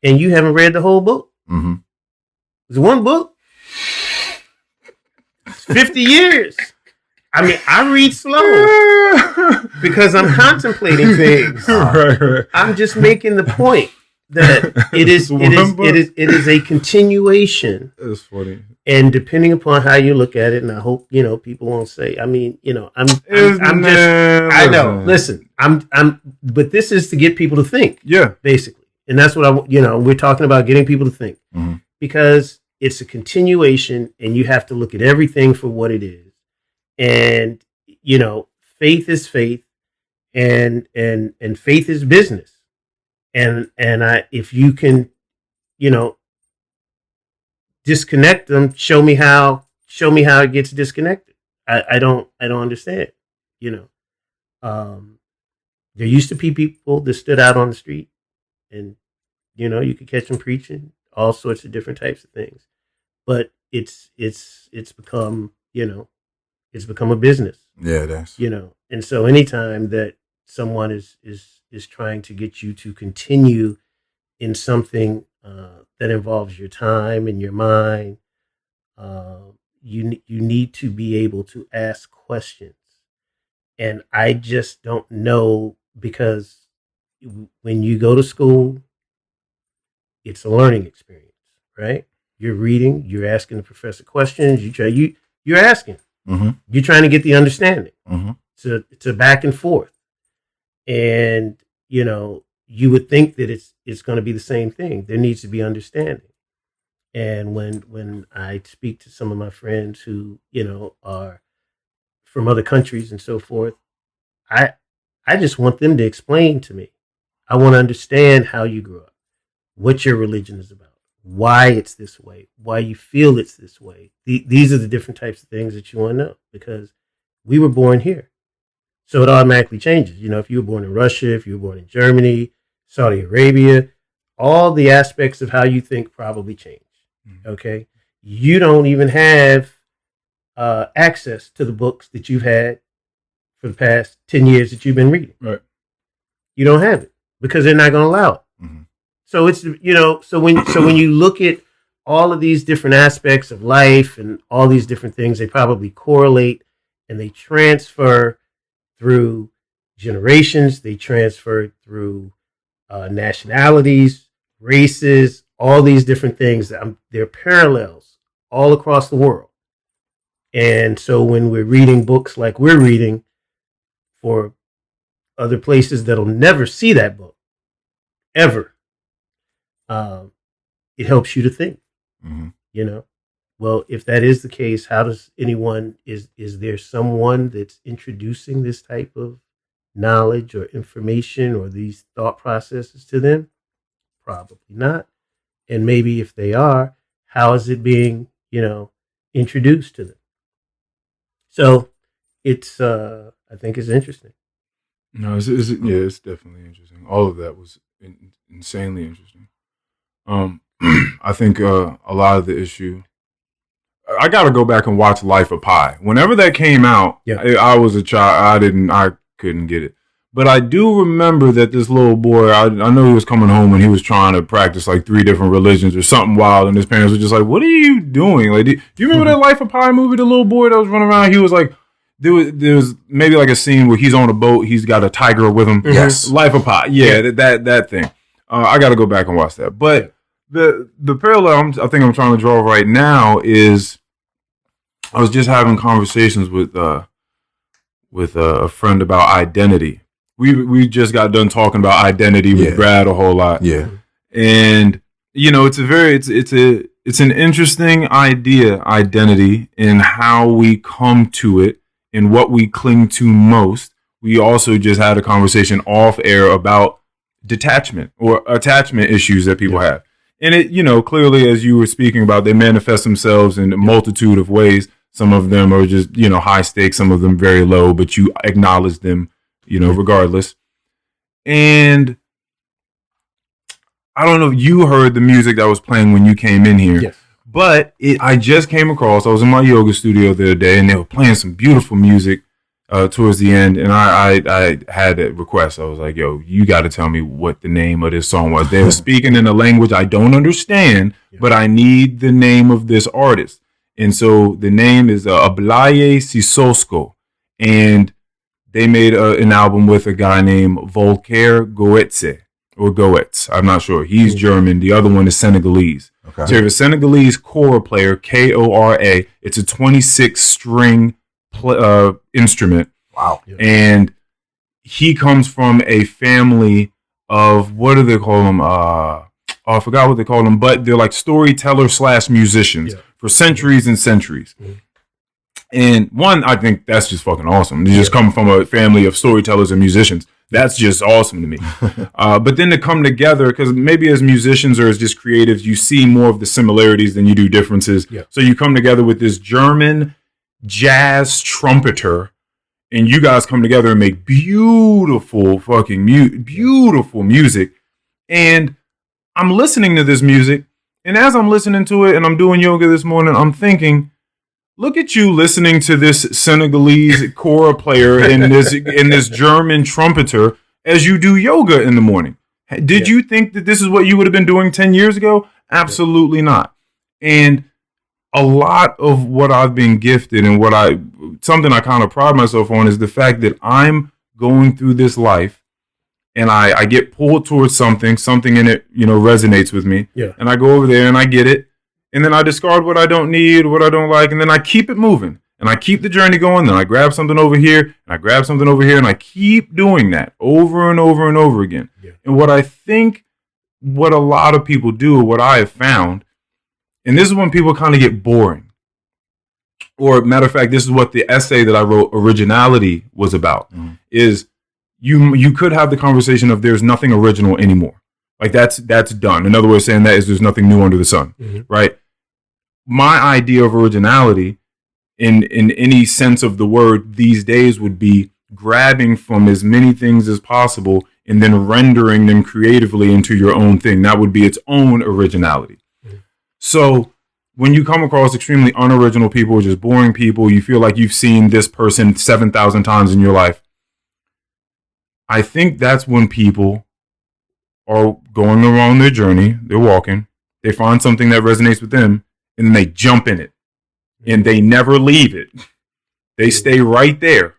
and you haven't read the whole book. It's one book. It's 50 years. I mean, I read slow because I'm contemplating things. Right. I'm just making the point that it is a continuation. That's funny. And depending upon how you look at it, and I hope people won't say. I mean, but this is to get people to think. Yeah, basically, and that's what we're talking about, getting people to think, because it's a continuation, and you have to look at everything for what it is. And faith is faith, and faith is business, and if you can, disconnect them, show me how it gets disconnected. I don't understand. There used to be people that stood out on the street, and you could catch them preaching all sorts of different types of things, but it's become it's become a business. Yeah, it is. And so anytime that someone is trying to get you to continue in something that involves your time and your mind, you need to be able to ask questions. And I just don't know, because when you go to school, it's a learning experience, right? You're reading, you're asking the professor questions, you're asking. You're trying to get the understanding. To back and forth. And you would think that it's going to be the same thing. There needs to be understanding. And when I speak to some of my friends who are from other countries and so forth, I just want them to explain to me. I want to understand how you grew up, what your religion is about, why it's this way, why you feel it's this way. These are the different types of things that you want to know, because we were born here. So it automatically changes. If you were born in Russia, if you were born in Germany, Saudi Arabia, all the aspects of how you think probably change. Okay? You don't even have access to the books that you've had for the past 10 years that you've been reading. Right. You don't have it because they're not going to allow it. So it's, so when you look at all of these different aspects of life and all these different things, they probably correlate and they transfer through generations, they transfer through nationalities, races, all these different things. They're parallels all across the world. And so when we're reading books like we're reading for other places that'll never see that book, ever, it helps you to think, Well, if that is the case, how does anyone, is there someone that's introducing this type of knowledge or information or these thought processes to them? Probably not. And maybe if they are, how is it being, introduced to them? So it's, I think it's interesting. No, it's definitely interesting. All of that was insanely interesting. I think a lot of the issue, I got to go back and watch Life of Pi. Whenever that came out, I was a child. I couldn't get it. But I do remember that this little boy, I know he was coming home and he was trying to practice like 3 different religions or something wild. And his parents were just like, what are you doing? Like, do you remember that Life of Pi movie, the little boy that was running around? He was like, there was maybe like a scene where he's on a boat. He's got a tiger with him. Yes. Life of Pi. Yeah, that thing. I got to go back and watch that. But the parallel I think I'm trying to draw right now is I was just having conversations with a friend about identity. we just got done talking about identity with Brad a whole lot. Yeah. And it's an interesting idea, identity, and how we come to it and what we cling to most. We also just had a conversation off air about detachment or attachment issues that people have. And it, clearly, as you were speaking about, they manifest themselves in a multitude of ways. Some of them are just, high stakes, some of them very low, but you acknowledge them, regardless. And I don't know if you heard the music that was playing when you came in here. Yes. But I just came across, I was in my yoga studio the other day, and they were playing some beautiful music towards the end. And I had a request. I was like, yo, you got to tell me what the name of this song was. They were speaking in a language I don't understand, but I need the name of this artist. And so the name is Ablaye Sissoko. And they made an album with a guy named Volker Goetze. Or Goetz, I'm not sure. He's German. The other one is Senegalese. Okay. So you have a Senegalese kora player, Kora. It's a 26-string instrument. Wow. And he comes from a family of, what do they call them? I forgot what they call them, but they're like storyteller/musicians for centuries and centuries. And one, I think that's just fucking awesome. They just come from a family of storytellers and musicians. That's just awesome to me. But then to come together, because maybe as musicians or as just creatives, you see more of the similarities than you do differences. Yeah. So you come together with this German jazz trumpeter, and you guys come together and make beautiful fucking beautiful music. And I'm listening to this music, and as I'm listening to it and I'm doing yoga this morning, I'm thinking, look at you listening to this Senegalese kora player and this German trumpeter as you do yoga in the morning. Did you think that this is what you would have been doing 10 years ago? Absolutely not. And a lot of what I've been gifted and something I kind of pride myself on is the fact that I'm going through this life and I get pulled towards something in it, resonates with me. Yeah. And I go over there and I get it. And then I discard what I don't need, what I don't like, and then I keep it moving. And I keep the journey going. Then I grab something over here, and I grab something over here, and I keep doing that over and over and over again. Yeah. And what a lot of people do, what I have found, and this is when people kind of get boring. Or matter of fact, this is what the essay that I wrote, Originality, was about, is you could have the conversation of there's nothing original anymore. Like that's done. Another way of saying that is there's nothing new under the sun, right? My idea of originality in any sense of the word these days would be grabbing from as many things as possible and then rendering them creatively into your own thing. That would be its own originality. So when you come across extremely unoriginal people, just boring people, you feel like you've seen this person 7,000 times in your life. I think that's when people are going along their journey, they're walking, they find something that resonates with them, and then they jump in it. And they never leave it. They stay right there.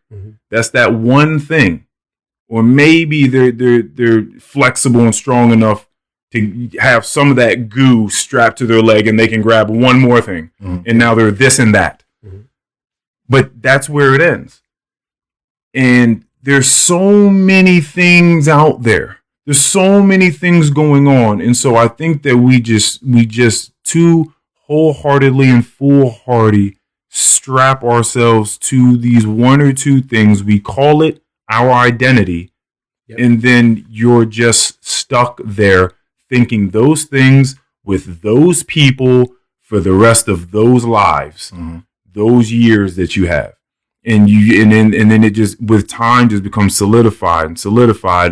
That's that one thing. Or maybe they're flexible and strong enough to have some of that goo strapped to their leg and they can grab one more thing. And now they're this and that. But that's where it ends. And there's so many things out there. There's so many things going on. And so I think that we just too wholeheartedly and foolhardy strap ourselves to these one or two things. We call it our identity. Yep. And then you're just stuck there thinking those things with those people for the rest of those lives, those years that you have. And then it just with time just becomes solidified.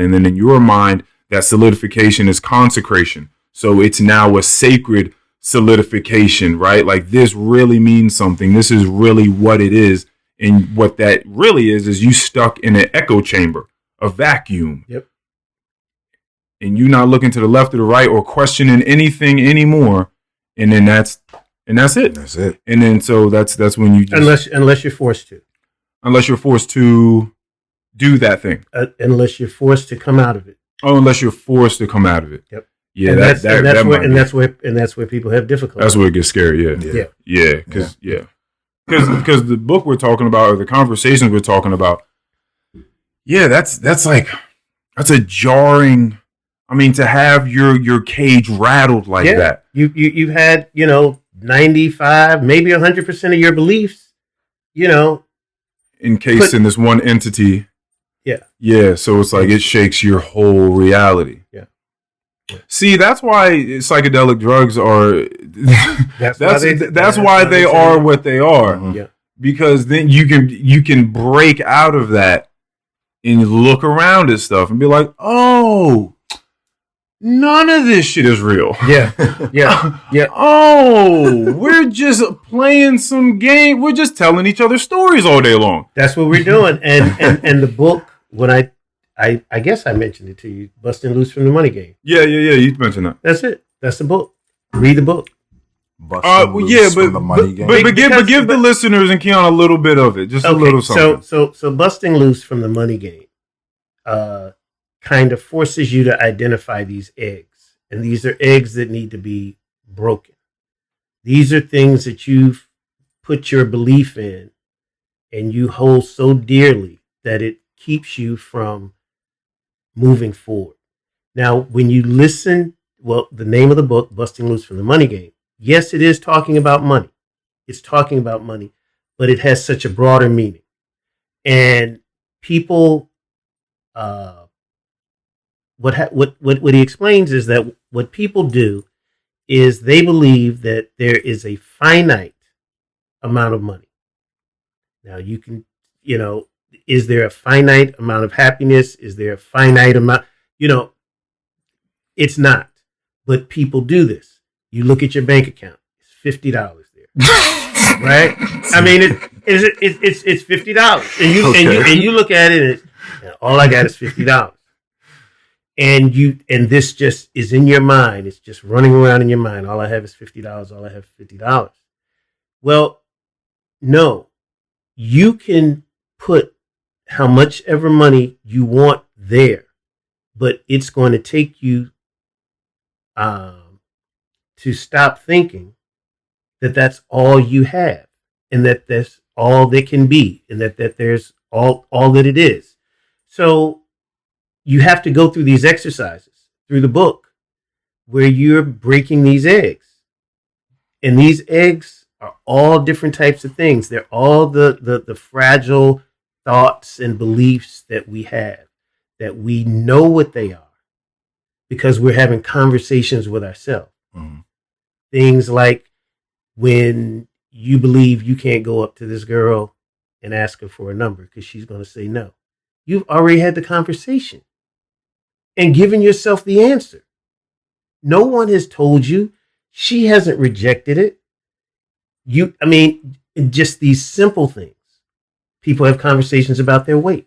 And then in your mind, that solidification is consecration. So it's now a sacred solidification, right? Like this really means something. This is really what it is. And what that really is you stuck in an echo chamber, a vacuum. Yep. And you not looking to the left or the right or questioning anything anymore. And then that's it. That's it. And then so that's when you just unless you're forced to. Unless you're forced to do that thing. Unless you're forced to come out of it. Oh, unless you're forced to come out of it. Yep. Yeah, and that's where people have difficulty. That's where it gets scary. Yeah. Because the book we're talking about or the conversations we're talking about, Yeah, that's a jarring. I mean, to have your cage rattled like that. You've had 95, maybe 100% of your beliefs, encased in this one entity. Yeah. Yeah. So it's like it shakes your whole reality. Yeah. See, that's why psychedelic drugs are. That's why they are what they are. Mm-hmm. Yeah. Because then you can break out of that and look around at stuff and be like, oh, none of this shit is real. Yeah. Yeah. Oh, we're just playing some game. We're just telling each other stories all day long. That's what we're doing. And the book, when I guess I mentioned it to you, Busting Loose from the Money Game. Yeah. You mentioned that. That's it. That's the book. Read the book. But give the listeners and Keion a little bit of it, just a little something. So Busting Loose from the Money Game, kind of forces you to identify these eggs, and these are eggs that need to be broken. These are things that you've put your belief in, and you hold so dearly that it keeps you from moving forward. Now, when you listen, the name of the book, Busting Loose from the Money Game. Yes, it is talking about money. It's talking about money, but it has such a broader meaning. And people, what he explains is that what people do is they believe that there is a finite amount of money. Now you can, is there a finite amount of happiness? Is there a finite amount? It's not, but people do this. You look at your bank account; it's $50 there, right? I mean, it's $50, and you look at it, and all I got is $50, and this just is in your mind. It's just running around in your mind. All I have is $50. All I have is $50. Well, no, you can put how much ever money you want there, but it's going to take you to stop thinking that that's all you have, and that that's all that can be, and that there's all that it is. So you have to go through these exercises through the book where you're breaking these eggs. And these eggs are all different types of things. They're all the fragile thoughts and beliefs that we have, that we know what they are because we're having conversations with ourselves. Mm-hmm. Things like when you believe you can't go up to this girl and ask her for a number because she's going to say no. You've already had the conversation and given yourself the answer. No one has told you. She hasn't rejected it. Just these simple things. People have conversations about their weight.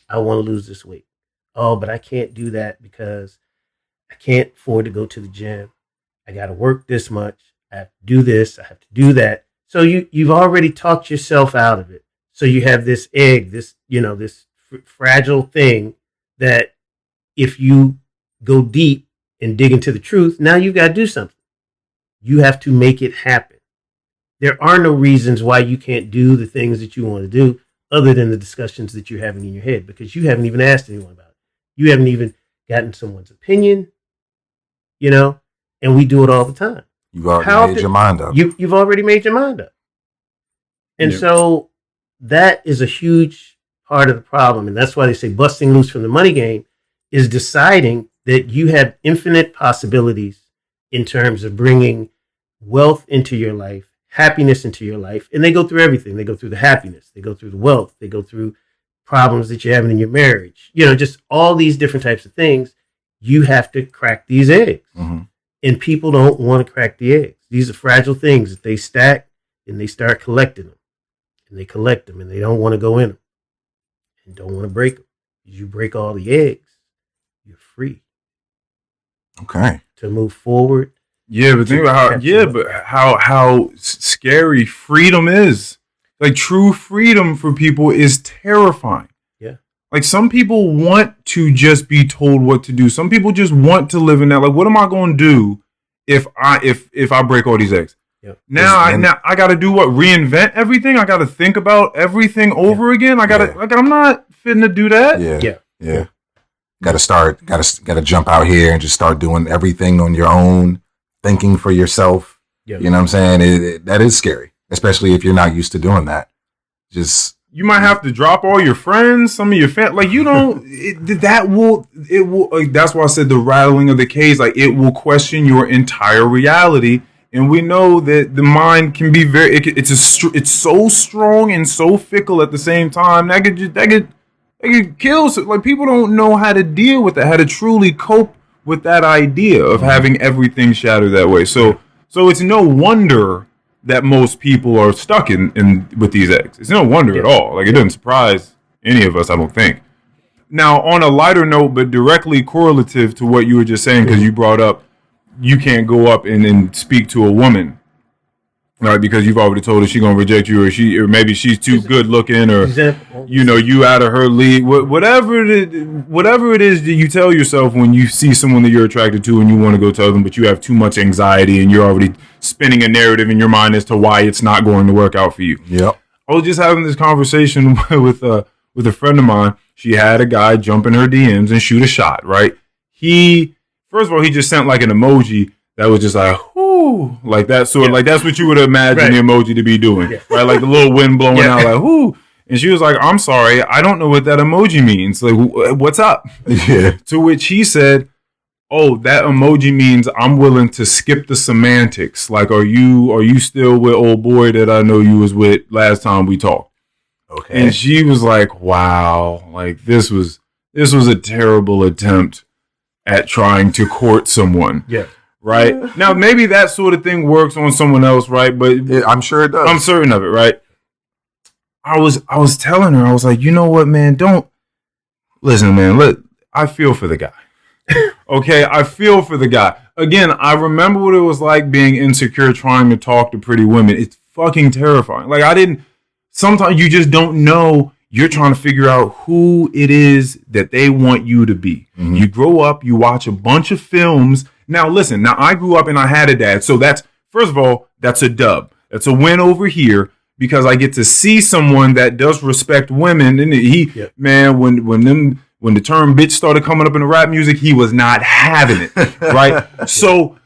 I want to lose this weight. Oh, but I can't do that because I can't afford to go to the gym. I got to work this much. I have to do this. I have to do that. So you've already talked yourself out of it. So you have this egg, this fragile thing that if you go deep and dig into the truth, now you've got to do something. You have to make it happen. There are no reasons why you can't do the things that you want to do other than the discussions that you're having in your head, because you haven't even asked anyone about it. You haven't even gotten someone's opinion, and we do it all the time. You've already made your mind up. You've already made your mind up. And so that is a huge part of the problem. And that's why they say busting loose from the money game is deciding that you have infinite possibilities in terms of bringing wealth into your life, happiness into your life. And they go through everything. They go through the happiness. They go through the wealth. They go through problems that you're having in your marriage. Just all these different types of things. You have to crack these eggs. Mm-hmm. And people don't want to crack the eggs. These are fragile things that they stack and they start collecting them. And they collect them and they don't want to go in them. And don't want to break them. You break all the eggs, you're free. Okay. To move forward. Yeah, but think about how scary freedom is. Like true freedom for people is terrifying. Yeah. Like some people want to just be told what to do. Some people just want to live in that. Like, what am I going to do if I break all these eggs? Yep. Now I got to do what? Reinvent everything? I got to think about everything over again? I got to, like, I'm not fitting to do that. Yeah. Got to jump out here and just start doing everything on your own, thinking for yourself. Yep. You know what I'm saying? That is scary, especially if you're not used to doing that. You might have to drop all your friends, some of your family. Like, you don't, it will, like, that's why I said the rattling of the cage, like, it will question your entire reality. And we know that the mind can be it's so strong and so fickle at the same time. That could kill. Like, people don't know how to deal with that, how to truly cope with that idea of having everything shattered that way. So it's no wonder that most people are stuck in with these eggs. It's no wonder at all. Like, it doesn't surprise any of us, I don't think. Now, on a lighter note, but directly correlative to what you were just saying, because you brought up you can't go up and speak to a woman, right? Because you've already told her she's gonna reject you, or maybe she's too good looking, or you out of her league. Whatever it is that you tell yourself when you see someone that you're attracted to and you want to go tell them, but you have too much anxiety and you're already spinning a narrative in your mind as to why it's not going to work out for you. Yep. I was just having this conversation with a friend of mine. She had a guy jump in her DMs and shoot a shot, right? First of all, he just sent like an emoji that was just like, whoo, like that sort of, like that's what you would imagine the emoji to be doing, right? Like the little wind blowing out, like, whoo. And she was like, I'm sorry, I don't know what that emoji means. Like, what's up? Yeah. To which he said, oh, that emoji means I'm willing to skip the semantics. Like, are you still with old boy that I know you was with last time we talked? Okay. And she was like, wow, like this was a terrible attempt at trying to court someone. Yeah. Right? Now, maybe that sort of thing works on someone else, right? But I'm sure it does. I'm certain of it, right? I was telling her, I was like, you know what, man? Don't listen, man. I feel for the guy. Okay, I feel for the guy. Again, I remember what it was like being insecure, trying to talk to pretty women. It's fucking terrifying. Like, sometimes you just don't know. You're trying to figure out who it is that they want you to be. Mm-hmm. You grow up, you watch a bunch of films. Now, listen, I grew up and I had a dad. So first of all, that's a dub. That's a win over here because I get to see someone that does respect women. And man, when the term bitch started coming up in the rap music, he was not having it, right? So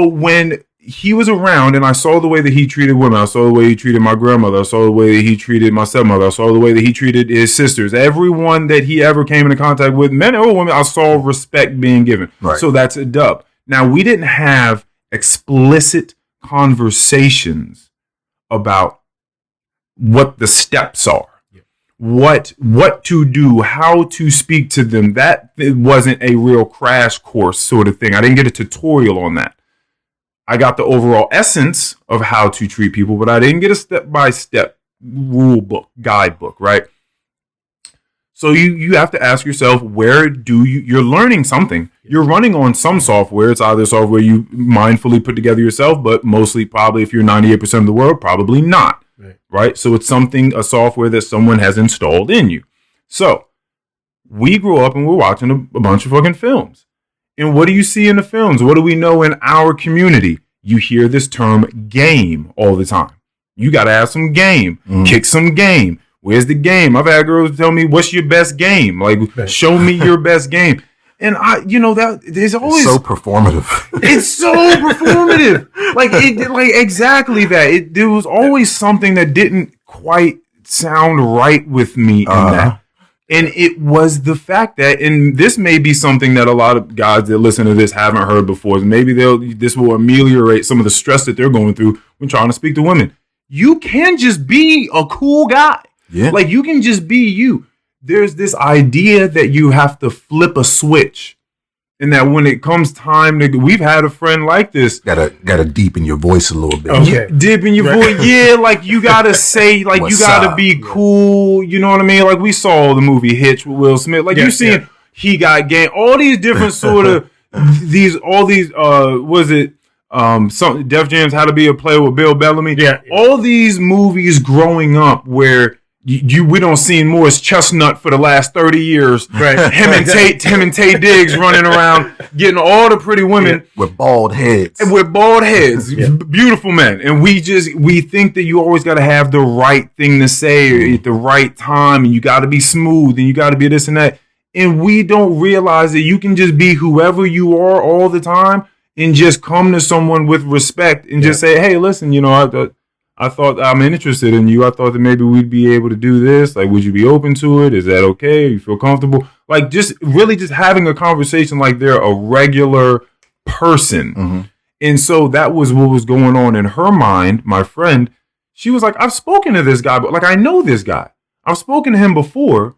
when he was around and I saw the way that he treated women, I saw the way he treated my grandmother, I saw the way that he treated my stepmother, I saw the way that he treated his sisters, everyone that he ever came into contact with, men or women, I saw respect being given. Right. So that's a dub. Now, we didn't have explicit conversations about what the steps are. What to do, how to speak to them. That it wasn't a real crash course sort of thing. I didn't get a tutorial on that. I got the overall essence of how to treat people, but I didn't get a step-by-step rule book, guidebook, right? So you have to ask yourself, where you're learning something. You're running on some software. It's either software you mindfully put together yourself, but mostly probably if you're 98% of the world, probably not. Right? So it's a software that someone has installed in you. So we grew up and we're watching a bunch of fucking films. And what do you see in the films? What do we know in our community? You hear this term game all the time. You got to have some game, kick some game. Where's the game? I've had girls tell me, what's your best game? Like, show me your best game. And that there's always so performative. It's so performative. Like exactly that. There was always something that didn't quite sound right with me in that. And it was the fact that, and this may be something that a lot of guys that listen to this haven't heard before. Maybe this will ameliorate some of the stress that they're going through when trying to speak to women. You can just be a cool guy. Yeah. Like, you can just be you. There's this idea that you have to flip a switch, and that when it comes time to, we've had a friend like this. Gotta deepen your voice a little bit. Okay. Deepen your voice, yeah. Like, you gotta say, like, you gotta be cool. You know what I mean? Like, we saw the movie Hitch with Will Smith. Like, you seen He Got Game. All these different sort of Def Jam's How to Be a Player with Bill Bellamy. Yeah. All these movies growing up where we don't see Morris Chestnut for the last 30 years. Right. Him and Tay Diggs running around getting all the pretty women with bald heads. Beautiful men. And we think that you always got to have the right thing to say at the right time, and you got to be smooth, and you got to be this and that. And we don't realize that you can just be whoever you are all the time and just come to someone with respect and just say, hey, listen, I thought I'm interested in you. I thought that maybe we'd be able to do this. Like, would you be open to it? Is that okay? You feel comfortable? Like, just really just having a conversation like they're a regular person. Mm-hmm. And so that was what was going on in her mind. My friend, she was like, I've spoken to this guy, but like, I know this guy. I've spoken to him before,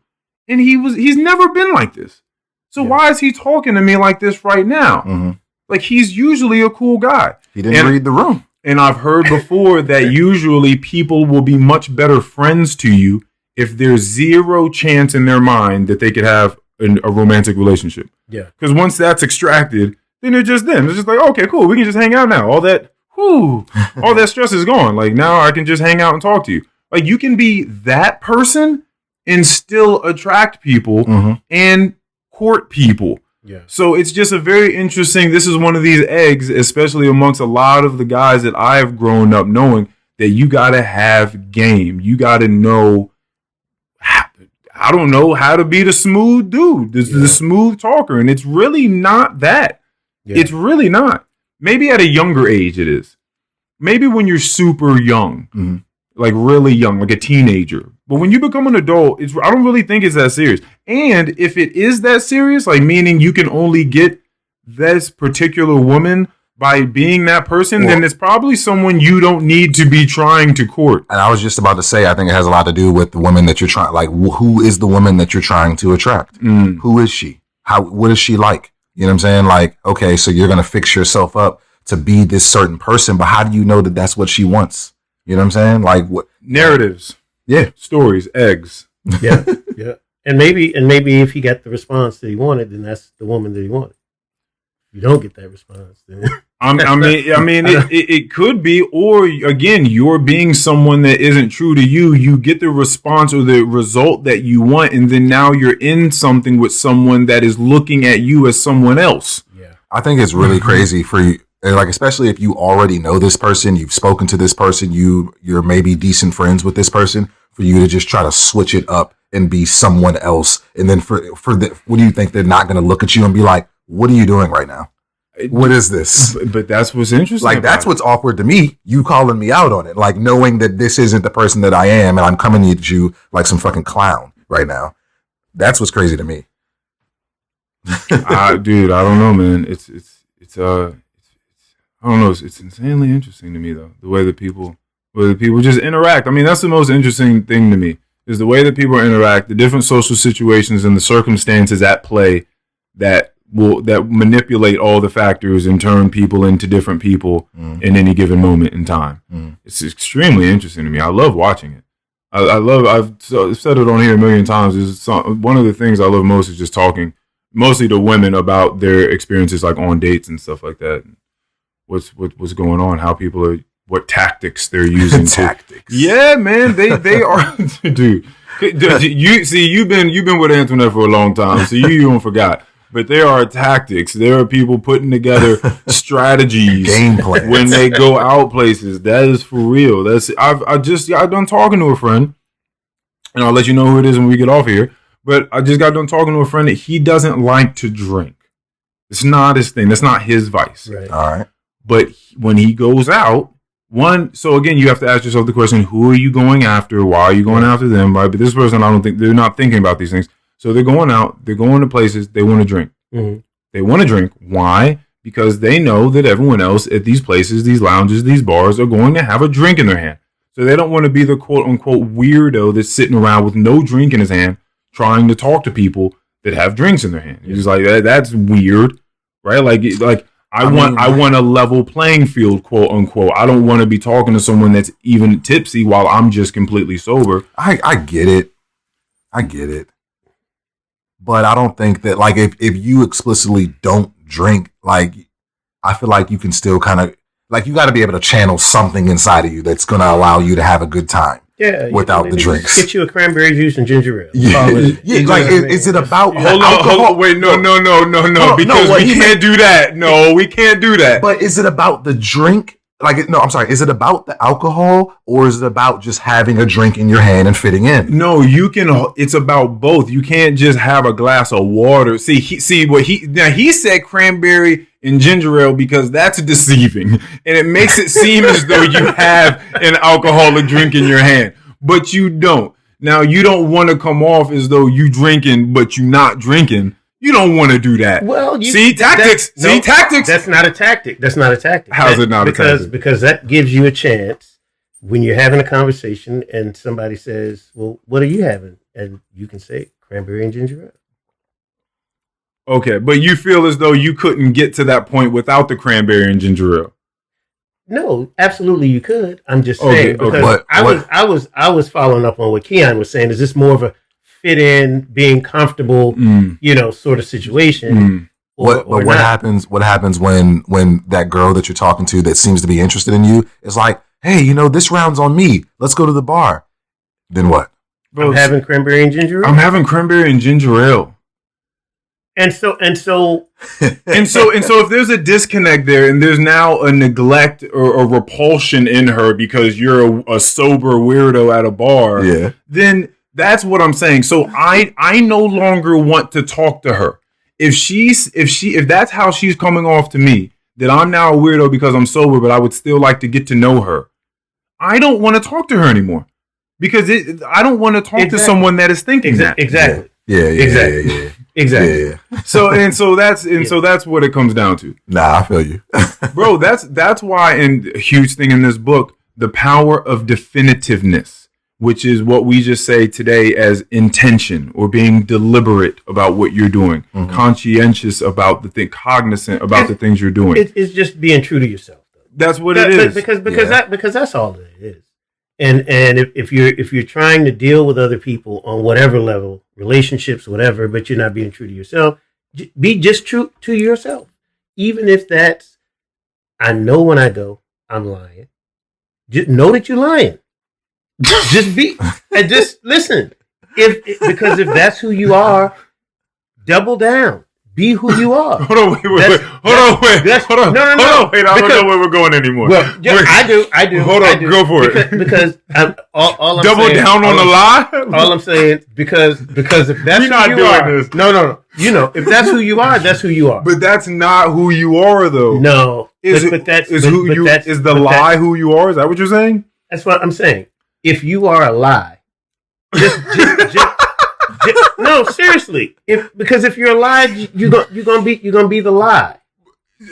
and he's never been like this. So why is he talking to me like this right now? Mm-hmm. Like, he's usually a cool guy. He didn't read the room. And I've heard before that usually people will be much better friends to you if there's zero chance in their mind that they could have a romantic relationship. Yeah. Because once that's extracted, then they're just them. It's just like, okay, cool. We can just hang out now. All that stress is gone. Like, now I can just hang out and talk to you. Like, you can be that person and still attract people and court people. Yeah. So it's just a very interesting, this is one of these eggs, especially amongst a lot of the guys that I have grown up knowing, that you got to have game. You got to know, I don't know, how to be the smooth dude, the smooth talker. And it's really not that. Yeah. It's really not. Maybe at a younger age it is. Maybe when you're super young, like really young, like a teenager. But when you become an adult, I don't really think it's that serious. And if it is that serious, like meaning you can only get this particular woman by being that person, then it's probably someone you don't need to be trying to court. And I was just about to say, I think it has a lot to do with the woman that you're trying, like who is the woman that you're trying to attract? Who is she? What is she like? You know what I'm saying? Like, okay, so you're going to fix yourself up to be this certain person, but how do you know that that's what she wants? You know what I'm saying? Like what narratives. Yeah. Stories, eggs. Yeah. Yeah. And maybe if he got the response that he wanted, then that's the woman that he wanted. If you don't get that response, then it could be, or again, you're being someone that isn't true to you. You get the response or the result that you want, and then now you're in something with someone that is looking at you as someone else. Yeah. I think it's really crazy for you. Like, especially if you already know this person, you've spoken to this person, you're maybe decent friends with this person, for you to just try to switch it up and be someone else. And then what do you think? They're not going to look at you and be like, what are you doing right now? What is this? But that's what's interesting. Like, that's what's awkward to me. You calling me out on it. Like, knowing that this isn't the person that I am, and I'm coming at you like some fucking clown right now. That's what's crazy to me. Dude, I don't know, man. It's I don't know. It's insanely interesting to me, though, the way that people just interact. I mean, that's the most interesting thing to me, is the way that people interact, the different social situations and the circumstances at play that manipulate all the factors and turn people into different people in any given moment in time. It's extremely interesting to me. I love watching it. I've said it on here a million times. One of the things I love most is just talking, mostly to women, about their experiences, like on dates and stuff like that. What's going on? How people are, what tactics they're using. Tactics. Yeah, man, they are, dude. You've been with Antoinette for a long time, so you don't forgot. But there are tactics. There are people putting together strategies, game plans when they go out places. That is for real. I done talking to a friend, and I'll let you know who it is when we get off here. But I just got done talking to a friend that he doesn't like to drink. It's not his thing. That's not his vice. Right. All right. But when he goes out, so again, you have to ask yourself the question: who are you going after? Why are you going after them? Right? But this person, I don't think they're not thinking about these things. So they're going out, they're going to places, they want to drink. They want to drink. Why? Because they know that everyone else at these places, these lounges, these bars are going to have a drink in their hand. So they don't want to be the quote unquote weirdo that's sitting around with no drink in his hand, trying to talk to people that have drinks in their hand. He's like, that's weird, right? Like I want a level playing field, quote unquote. I don't want to be talking to someone that's even tipsy while I'm just completely sober. I get it. But I don't think that, like, if you explicitly don't drink, like, I feel like you can still kind of, like, you got to be able to channel something inside of you that's going to allow you to have a good time. without the drinks. Get you a cranberry juice and ginger ale. Yeah, like is it about hold on, wait, no, because we can't do that. No, we can't do that. But is it about the drink? Is it about the alcohol, or is it about just having a drink in your hand and fitting in? No, it's about both. You can't just have a glass of water. He said cranberry and ginger ale because that's deceiving, and it makes it seem as though you have an alcoholic drink in your hand, but you don't. Now, you don't want to come off as though you drinking, but you not drinking. You don't want to do that. Well, tactics. Tactics. That's not a tactic. How's it not a tactic? Because that gives you a chance when you're having a conversation and somebody says, "Well, what are you having?" And you can say cranberry and ginger ale. Okay, but you feel as though you couldn't get to that point without the cranberry and ginger ale. No, absolutely you could. I'm just saying because I was following up on what Keion was saying. Is this more of a fit in, being comfortable, sort of situation? What happens when that girl that you're talking to that seems to be interested in you is like, hey, this round's on me. Let's go to the bar. Then what? I'm having cranberry and ginger ale. I'm having cranberry and ginger ale. And so if there's a disconnect there and there's now a neglect or a repulsion in her because you're a sober weirdo at a bar, then that's what I'm saying. So I no longer want to talk to her. If that's how she's coming off to me, that I'm now a weirdo because I'm sober, but I would still like to get to know her, I don't want to talk to her anymore because I don't want to talk to someone that is thinking that. Exactly. Yeah. Exactly. Yeah. So that's what it comes down to. Nah, I feel you. Bro, that's why, and a huge thing in this book, the power of definitiveness, which is what we just say today as intention or being deliberate about what you're doing, conscientious about the thing, cognizant about the things you're doing. It's just being true to yourself. That's what it is. Because that's all it is. And if you're trying to deal with other people on whatever level, relationships, whatever, but you're not being true to yourself, be just true to yourself. Even if that's, I know when I go, I'm lying. Just know that you're lying. Just be, and just listen. Because if that's who you are, double down. Be who you are. Hold on, wait. No. Wait, I don't know where we're going anymore. Well, I do. Hold on, go for it. Because all I'm double saying, down on the lie. All I'm saying, because if that's who you are, this. No. If that's who you are, that's who you are. But that's not who you are, though. No, is the lie who you are? Is that what you're saying? That's what I'm saying. If you are a lie, no, seriously. Because if you're a lie, you're gonna be the lie.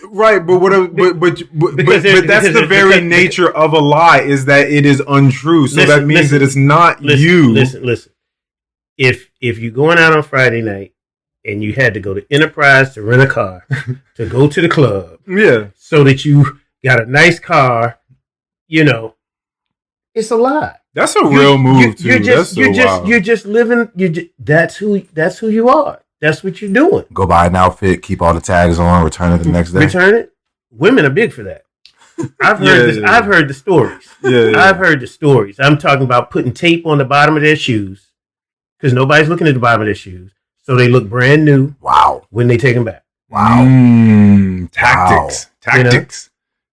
Right, but that's the very nature of a lie, is that it is untrue. So that means that it's not you. Listen. If you're going out on Friday night and you had to go to Enterprise to rent a car to go to the club, so that you got a nice car, it's a lie. That's a real move too. You're just living. That's who you are. That's what you're doing. Go buy an outfit, keep all the tags on, return it the next day. Return it. Women are big for that. I've heard the stories. I've heard the stories. I'm talking about putting tape on the bottom of their shoes because nobody's looking at the bottom of their shoes, so they look brand new. Wow. When they take them back. Wow. Tactics.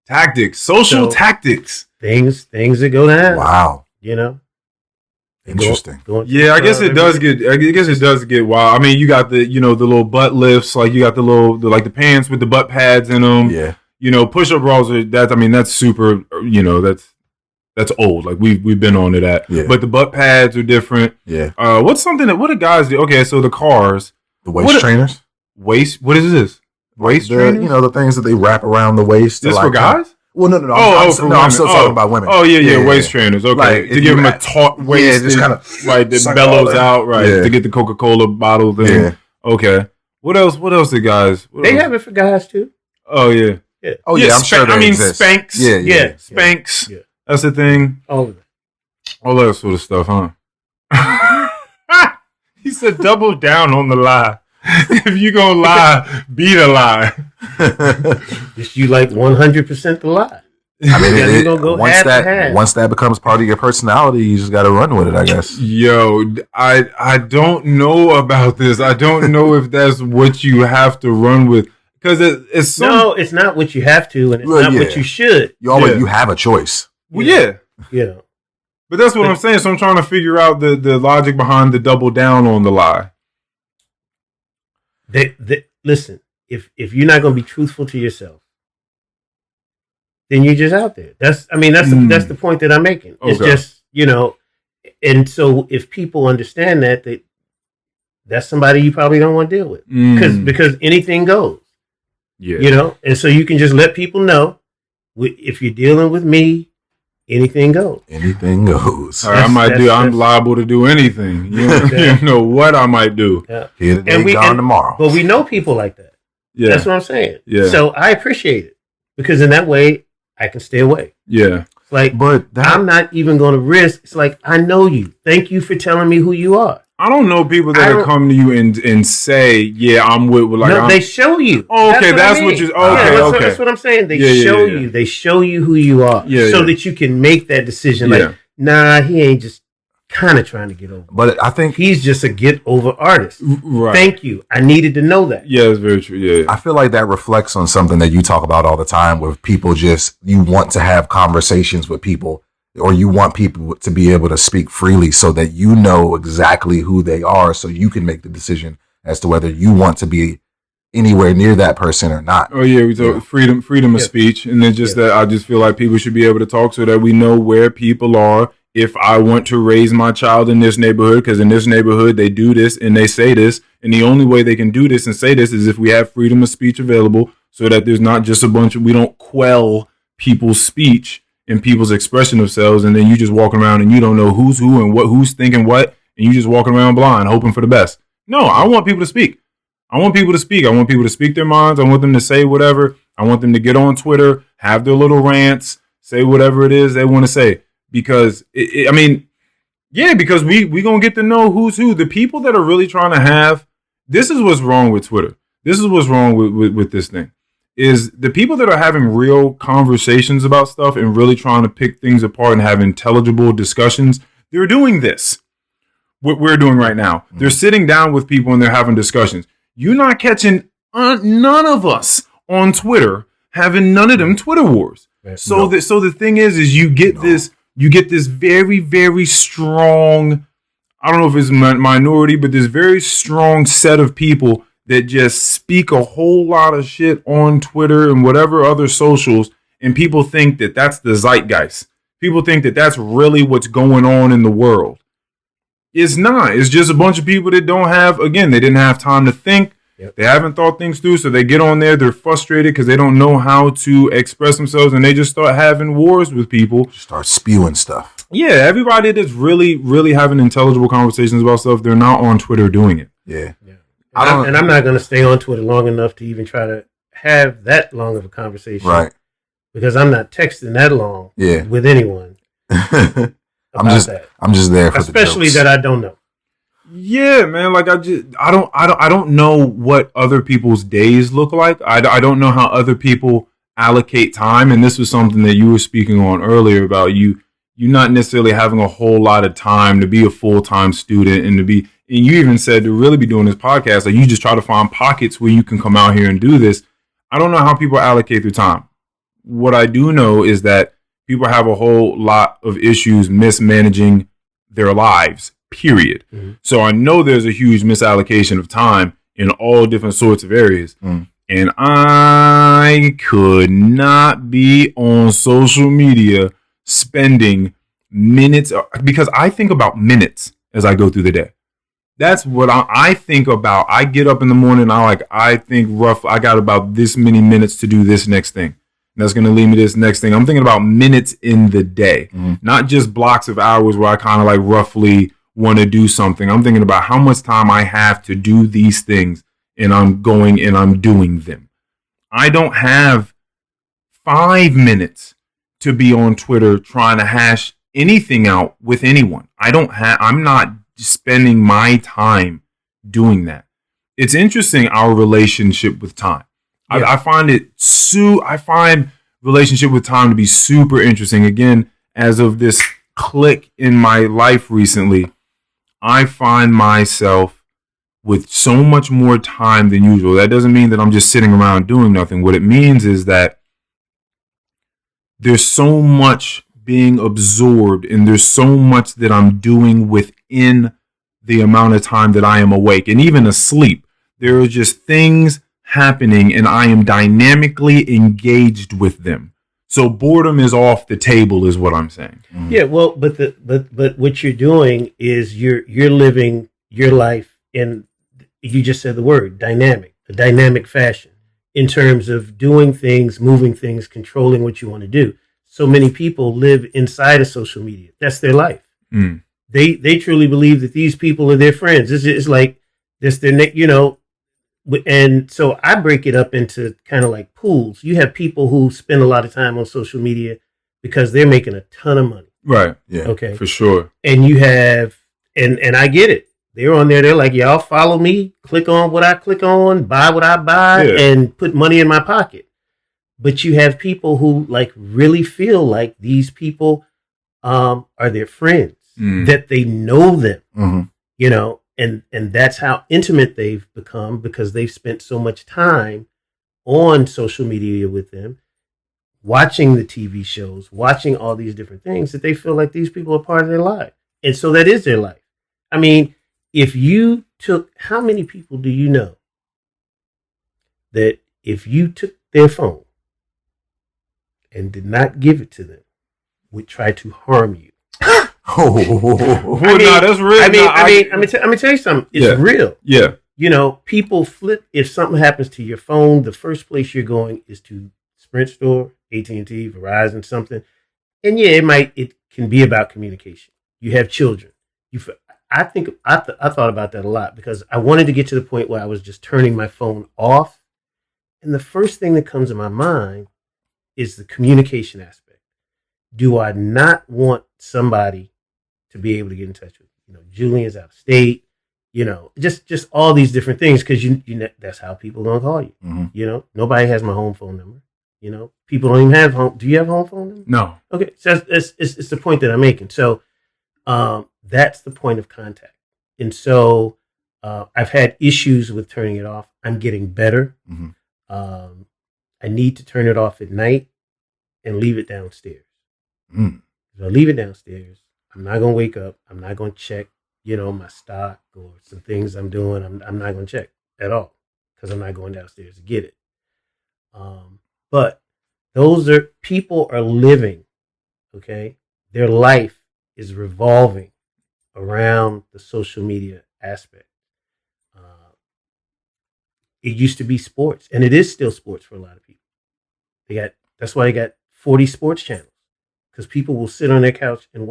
Tactics. Social tactics. Things that go down. Wow. Interesting. I guess it does get wild. I mean, you got the the little butt lifts, like you got the pants with the butt pads in them. Yeah. Push-up bras that's super. That's old. Like we've been on to that. Yeah. But the butt pads are different. Yeah. What do guys do? Okay, so the cars, the waist trainers. What is this? Waist trainers? The things that they wrap around the waist. This for guys? Well, no. I'm still talking about women. Oh, yeah, waist trainers. Okay, to give them a taut waist. Yeah, just kind of that bellows out, to get the Coca-Cola bottle thing. Yeah. Okay. What else do guys? They have it for guys too. Oh yeah. Oh yeah, I'm sure they exist. Spanx. Yeah. Spanx. Yeah. That's the thing. All of it. All that sort of stuff, huh? He said, double down on the lie. If you gonna lie, be the lie. Just you like 100% the lie. I mean, once that becomes part of your personality, you just got to run with it, I guess. Yo, I don't know about this. I don't know if that's what you have to run with, because it's no, it's not what you have to, and it's not what you should. You have a choice. Well, yeah. But that's what I'm saying. So I'm trying to figure out the logic behind the double down on the lie. Listen, if you're not going to be truthful to yourself, then you're just out there. That's the point that I'm making. Okay. It's just, and so if people understand that's somebody you probably don't want to deal with, because anything goes. Yeah. And so you can just let people know, if you're dealing with me, anything goes. Anything goes. I'm liable to do anything. You know what I might do. Yeah. Here today, gone tomorrow. But we know people like that. Yeah. That's what I'm saying. Yeah. So I appreciate it, because in that way I can stay away. Yeah. It's like, I'm not even going to risk. It's like, I know you. Thank you for telling me who you are. I don't know people that come to you and say, "Yeah, I'm with." Like, no, they show you. Oh, okay, that's what you're. Okay, okay. That's what I'm saying. They show you. They show you who you are, so that you can make that decision. Like, nah, he ain't just kind of trying to get over. But I think he's just a get over artist. Right. Thank you. I needed to know that. Yeah, it's very true. Yeah. I feel like that reflects on something that you talk about all the time, where people you want to have conversations with people, or you want people to be able to speak freely so that you know exactly who they are, so you can make the decision as to whether you want to be anywhere near that person or not. Oh yeah, we talk freedom of speech, and then just that I just feel like people should be able to talk so that we know where people are. If I want to raise my child in this neighborhood, because in this neighborhood they do this and they say this, and the only way they can do this and say this is if we have freedom of speech available, so that there's not just we don't quell people's speech and people's expression of themselves, and then you just walking around and you don't know who's who and who's thinking what, and you just walking around blind hoping for the best. No, I want people to speak. I want people to speak their minds. I want them to say whatever. I want them to get on Twitter, have their little rants, say whatever it is they want to say. Because because we gonna get to know who's who. The people that are really trying to have, this is what's wrong with Twitter. This is what's wrong with this thing, is the people that are having real conversations about stuff and really trying to pick things apart and have intelligible discussions. They're doing this. What we're doing right now. Mm-hmm. They're sitting down with people and they're having discussions. You're not catching none of us on Twitter having none of them Twitter wars. So the thing is you get this. You get this very, very strong, I don't know if it's minority, but this very strong set of people that just speak a whole lot of shit on Twitter and whatever other socials, and people think that that's the zeitgeist. People think that that's really what's going on in the world. It's not. It's just a bunch of people that they didn't have time to think. Yep. They haven't thought things through, so they get on there. They're frustrated because they don't know how to express themselves, and they just start having wars with people. Just start spewing stuff. Yeah, everybody that's really, really having intelligible conversations about stuff, they're not on Twitter doing it. Yeah. And I'm not going to stay on Twitter long enough to even try to have that long of a conversation. Right. Because I'm not texting that long with anyone. I'm just there for especially the jokes. that I don't know. Yeah, man. Like I don't know what other people's days look like. I don't know how other people allocate time. And this was something that you were speaking on earlier about you not necessarily having a whole lot of time to be a full-time student and you even said to really be doing this podcast, like you just try to find pockets where you can come out here and do this. I don't know how people allocate their time. What I do know is that people have a whole lot of issues mismanaging their lives. Period. Mm-hmm. So I know there's a huge misallocation of time in all different sorts of areas. Mm. And I could not be on social media spending minutes, because I think about minutes as I go through the day. That's what I think about. I get up in the morning, I think I got about this many minutes to do this next thing. And that's going to lead me to this next thing. I'm thinking about minutes in the day, not just blocks of hours where I kind of like roughly want to do something. I'm thinking about how much time I have to do these things, and I'm going and I'm doing them. I don't have 5 minutes to be on Twitter trying to hash anything out with anyone. I'm not spending my time doing that. It's interesting, our relationship with time. Yeah. I find relationship with time to be super interesting. Again, as of this click in my life recently, I find myself with so much more time than usual. That doesn't mean that I'm just sitting around doing nothing. What it means is that there's so much being absorbed and there's so much that I'm doing within the amount of time that I am awake and even asleep. There are just things happening and I am dynamically engaged with them. So boredom is off the table is what I'm saying. Yeah, well, but what you're doing is you're living your life in, you just said the word, dynamic, a dynamic fashion in terms of doing things, moving things, controlling what you want to do. So many people live inside of social media. That's their life. Mm. They truly believe that these people are their friends. It's like this, their, you know, and so I break it up into kind of like pools. You have people who spend a lot of time on social media because they're making a ton of money. Right. Yeah. Okay. For sure. And you have, and I get it. They're on there. They're like, y'all follow me, click on what I click on, buy what I buy, and put money in my pocket. But you have people who like really feel like these people are their friends, that they know them, you know, and that's how intimate they've become because they've spent so much time on social media with them, watching the TV shows, watching all these different things that they feel like these people are part of their life. And so that is their life. I mean, if you took, how many people do you know that if you took their phone and did not give it to them, would try to harm you? That's real. Let me tell you something. It's real. Yeah. You know, people flip. If something happens to your phone, the first place you're going is to Sprint store, AT&T, Verizon, something. And yeah, it can be about communication. You have children. I thought about that a lot because I wanted to get to the point where I was just turning my phone off. And the first thing that comes to my mind is the communication aspect. Do I not want somebody to be able to get in touch with? You know, Julian's out of state. You know, just all these different things because you know that's how people don't call you. You know, nobody has my home phone number. You know, people don't even have home. Do you have home phone number? No. Okay, so it's the point that I'm making. So that's the point of contact. And so I've had issues with turning it off. I'm getting better. I need to turn it off at night and leave it downstairs. If I leave it downstairs, I'm not going to wake up. I'm not going to check, you know, my stock or some things I'm doing. I'm not going to check at all because I'm not going downstairs to get it. But those are, people are living, okay? Their life is revolving around the social media aspect. It used to be sports, and it is still sports for a lot of people. That's why they got 40 sports channels, because people will sit on their couch and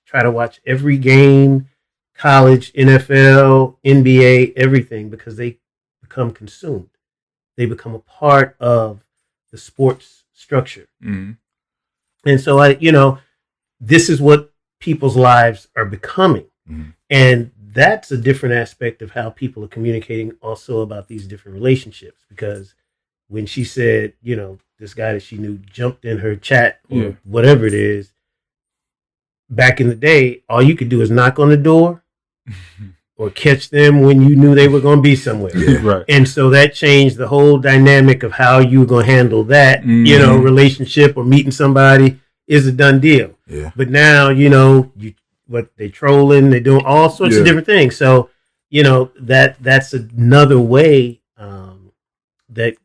try to watch every game, college, NFL, NBA, everything, because they become consumed. They become a part of the sports structure. And so this is what people's lives are becoming. And that's a different aspect of how people are communicating also about these different relationships. Because when she said, you know, this guy that she knew jumped in her chat or whatever it is, back in the day, all you could do is knock on the door or catch them when you knew they were going to be somewhere. Right. And so that changed the whole dynamic of how you were going to handle that, you know, relationship or meeting somebody is a done deal. But now, you know, they're trolling, they're doing all sorts of different things. So, you know, that's another way that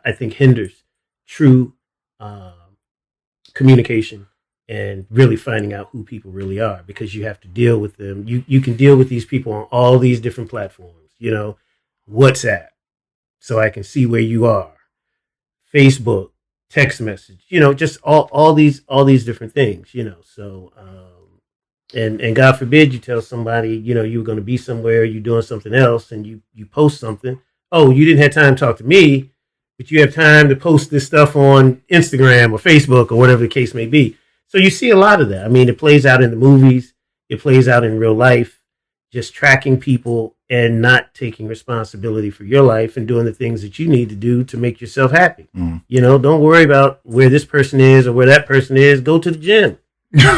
I think hinders true communication and really finding out who people really are, because you have to deal with them. You can deal with these people on all these different platforms, you know, WhatsApp, so I can see where you are, Facebook, text message, you know, just all these different things, you know. So and God forbid you tell somebody, you know, you were going to be somewhere, you're doing something else, and you post something. Oh, you didn't have time to talk to me, but you have time to post this stuff on Instagram or Facebook or whatever the case may be. So you see a lot of that. I mean, it plays out in the movies, it plays out in real life, just tracking people and not taking responsibility for your life and doing the things that you need to do to make yourself happy. You know, don't worry about where this person is or where that person is. Go to the gym.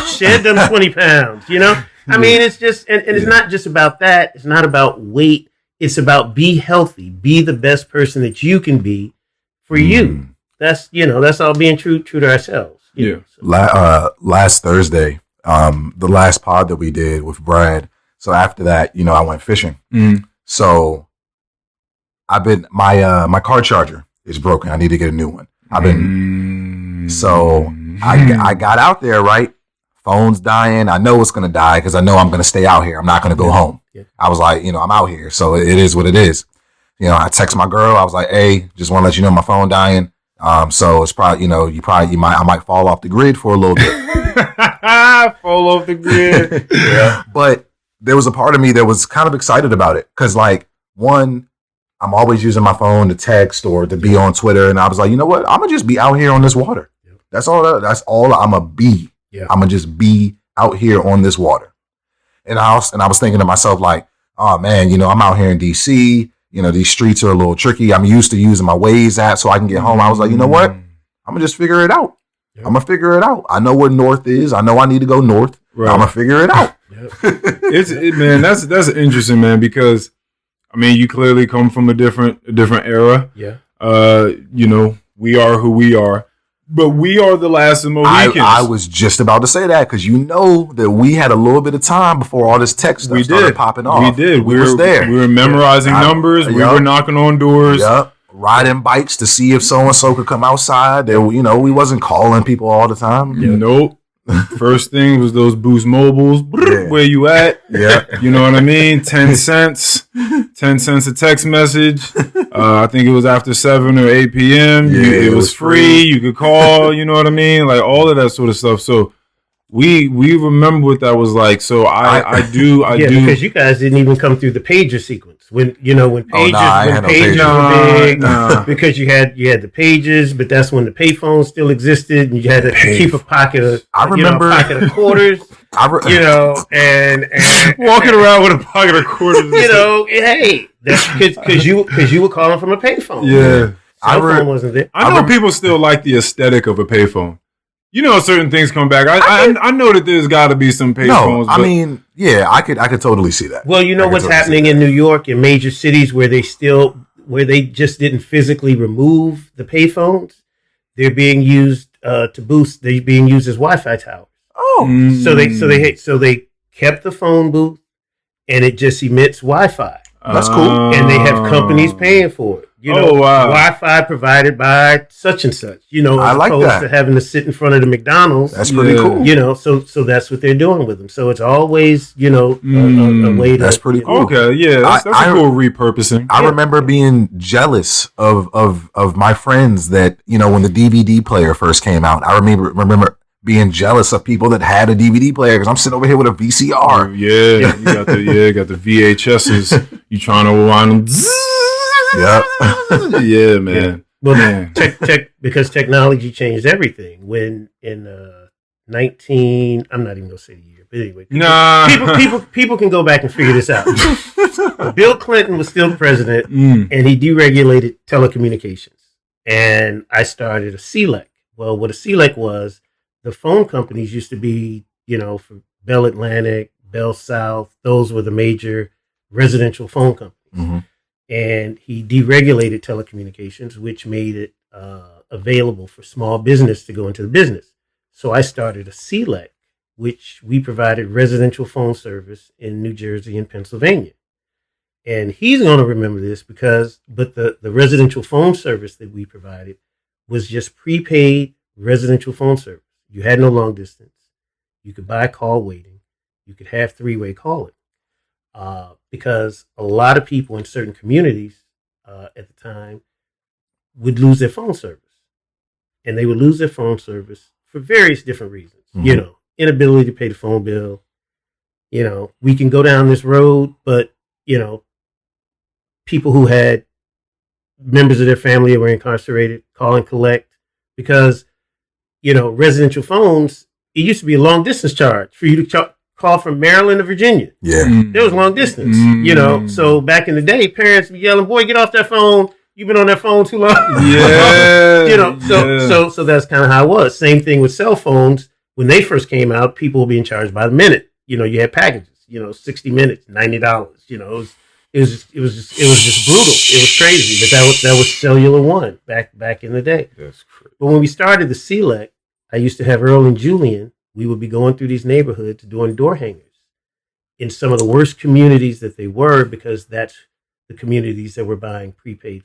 Shed them 20 pounds, you know? I mean, it's just, and it's not just about that. It's not about weight. It's about be healthy. Be the best person that you can be for you. That's, you know, that's all being true to ourselves. You know, so. Last Thursday, the last pod that we did with Brad. So after that, you know, I went fishing. So I've been, my car charger is broken. I need to get a new one. So I got out there, right? Phone's dying. I know it's going to die because I know I'm going to stay out here. I'm not going to go home. I was like, you know, I'm out here. So it is what it is. You know, I text my girl. I was like, hey, just want to let you know my phone dying. So it's probably, you know, I might fall off the grid for a little bit. Fall off the grid. Yeah. But there was a part of me that was kind of excited about it. Cause like, one, I'm always using my phone to text or to be on Twitter. And I was like, you know what? I'm gonna just be out here on this water. That's all I'm gonna be. I'm gonna just be out here on this water. And I was thinking to myself, like, oh man, you know, I'm out here in DC. You know, these streets are a little tricky. I'm used to using my Waze app so I can get home. I was like, you know what? I'm gonna just figure it out. I'm gonna figure it out. I know where north is. I know I need to go north. Right. I'm gonna figure it out. Man, that's interesting, man, because I mean, you clearly come from a different era. You know, we are who we are. But we are the last of Mohicans. I was just about to say that because you know that we had a little bit of time before all this tech stuff started popping off. We did. We was there. We were memorizing numbers. We were knocking on doors. Riding bikes to see if so-and-so could come outside. You know, we wasn't calling people all the time. Nope. First thing was those Boost Mobiles. Where you at? You know what I mean? 10 cents. 10 cents a text message. I think it was after 7 or 8 p.m. It was free. You could call. You know what I mean? Like all of that sort of stuff. So we remember what that was like. So I do. Because you guys didn't even come through the pager sequence. When pages were big, because you had the pages, but that's when the payphones still existed, and you had to keep a pocket of quarters. You know, and walking around with a pocket of quarters. You know, hey, that's because you were calling from a payphone. Yeah, cell phone wasn't there. I know people still like the aesthetic of a payphone. You know, certain things come back. I know that there's got to be some payphones. No, I mean, yeah, I could totally see that. Well, you know what's happening in New York in major cities where they just didn't physically remove the payphones. They're being used they're being used as Wi-Fi towers. Oh, so they kept the phone booth, and it just emits Wi-Fi. That's cool. And they have companies paying for it. You know, Wi-Fi provided by such and such. You know, as opposed to having to sit in front of the McDonald's. That's pretty cool. You know, so that's what they're doing with them. So it's always, you know, a way to. That's pretty cool. Okay, yeah, that's a cool repurposing. I remember being jealous of my friends that, you know, when the DVD player first came out. I remember being jealous of people that had a DVD player because I'm sitting over here with a VCR. Yeah, you got the VHSs. You trying to rewind them. Yeah, man. Well, because technology changed everything. When in I'm not even gonna say the year, but anyway, people can go back and figure this out. Bill Clinton was still president, and he deregulated telecommunications, and I started a CLEC. Well, what a CLEC was, the phone companies used to be, you know, for Bell Atlantic, Bell South. Those were the major residential phone companies. And he deregulated telecommunications, which made it available for small business to go into the business. So I started a CLEC, which we provided residential phone service in New Jersey and Pennsylvania. And he's going to remember this but the residential phone service that we provided was just prepaid residential phone service. You had no long distance. You could buy call waiting. You could have three-way calling. Because a lot of people in certain communities at the time would lose their phone service. And they would lose their phone service for various different reasons. You know, inability to pay the phone bill. You know, we can go down this road, but, you know, people who had members of their family who were incarcerated, call and collect. Because, you know, residential phones, it used to be a long distance charge for you to call from Maryland to Virginia. Yeah. There was long distance, So back in the day, parents be yelling, "Boy, get off that phone. You've been on that phone too long." Yeah. So that's kind of how it was. Same thing with cell phones. When they first came out, people were being charged by the minute. You had packages, 60 minutes, $90. It was just brutal. It was crazy. But that was Cellular One back in the day. That's crazy. But when we started the CLEC, I used to have Earl and Julian. We would be going through these neighborhoods doing door hangers in some of the worst communities that they were, because that's the communities that were buying prepaid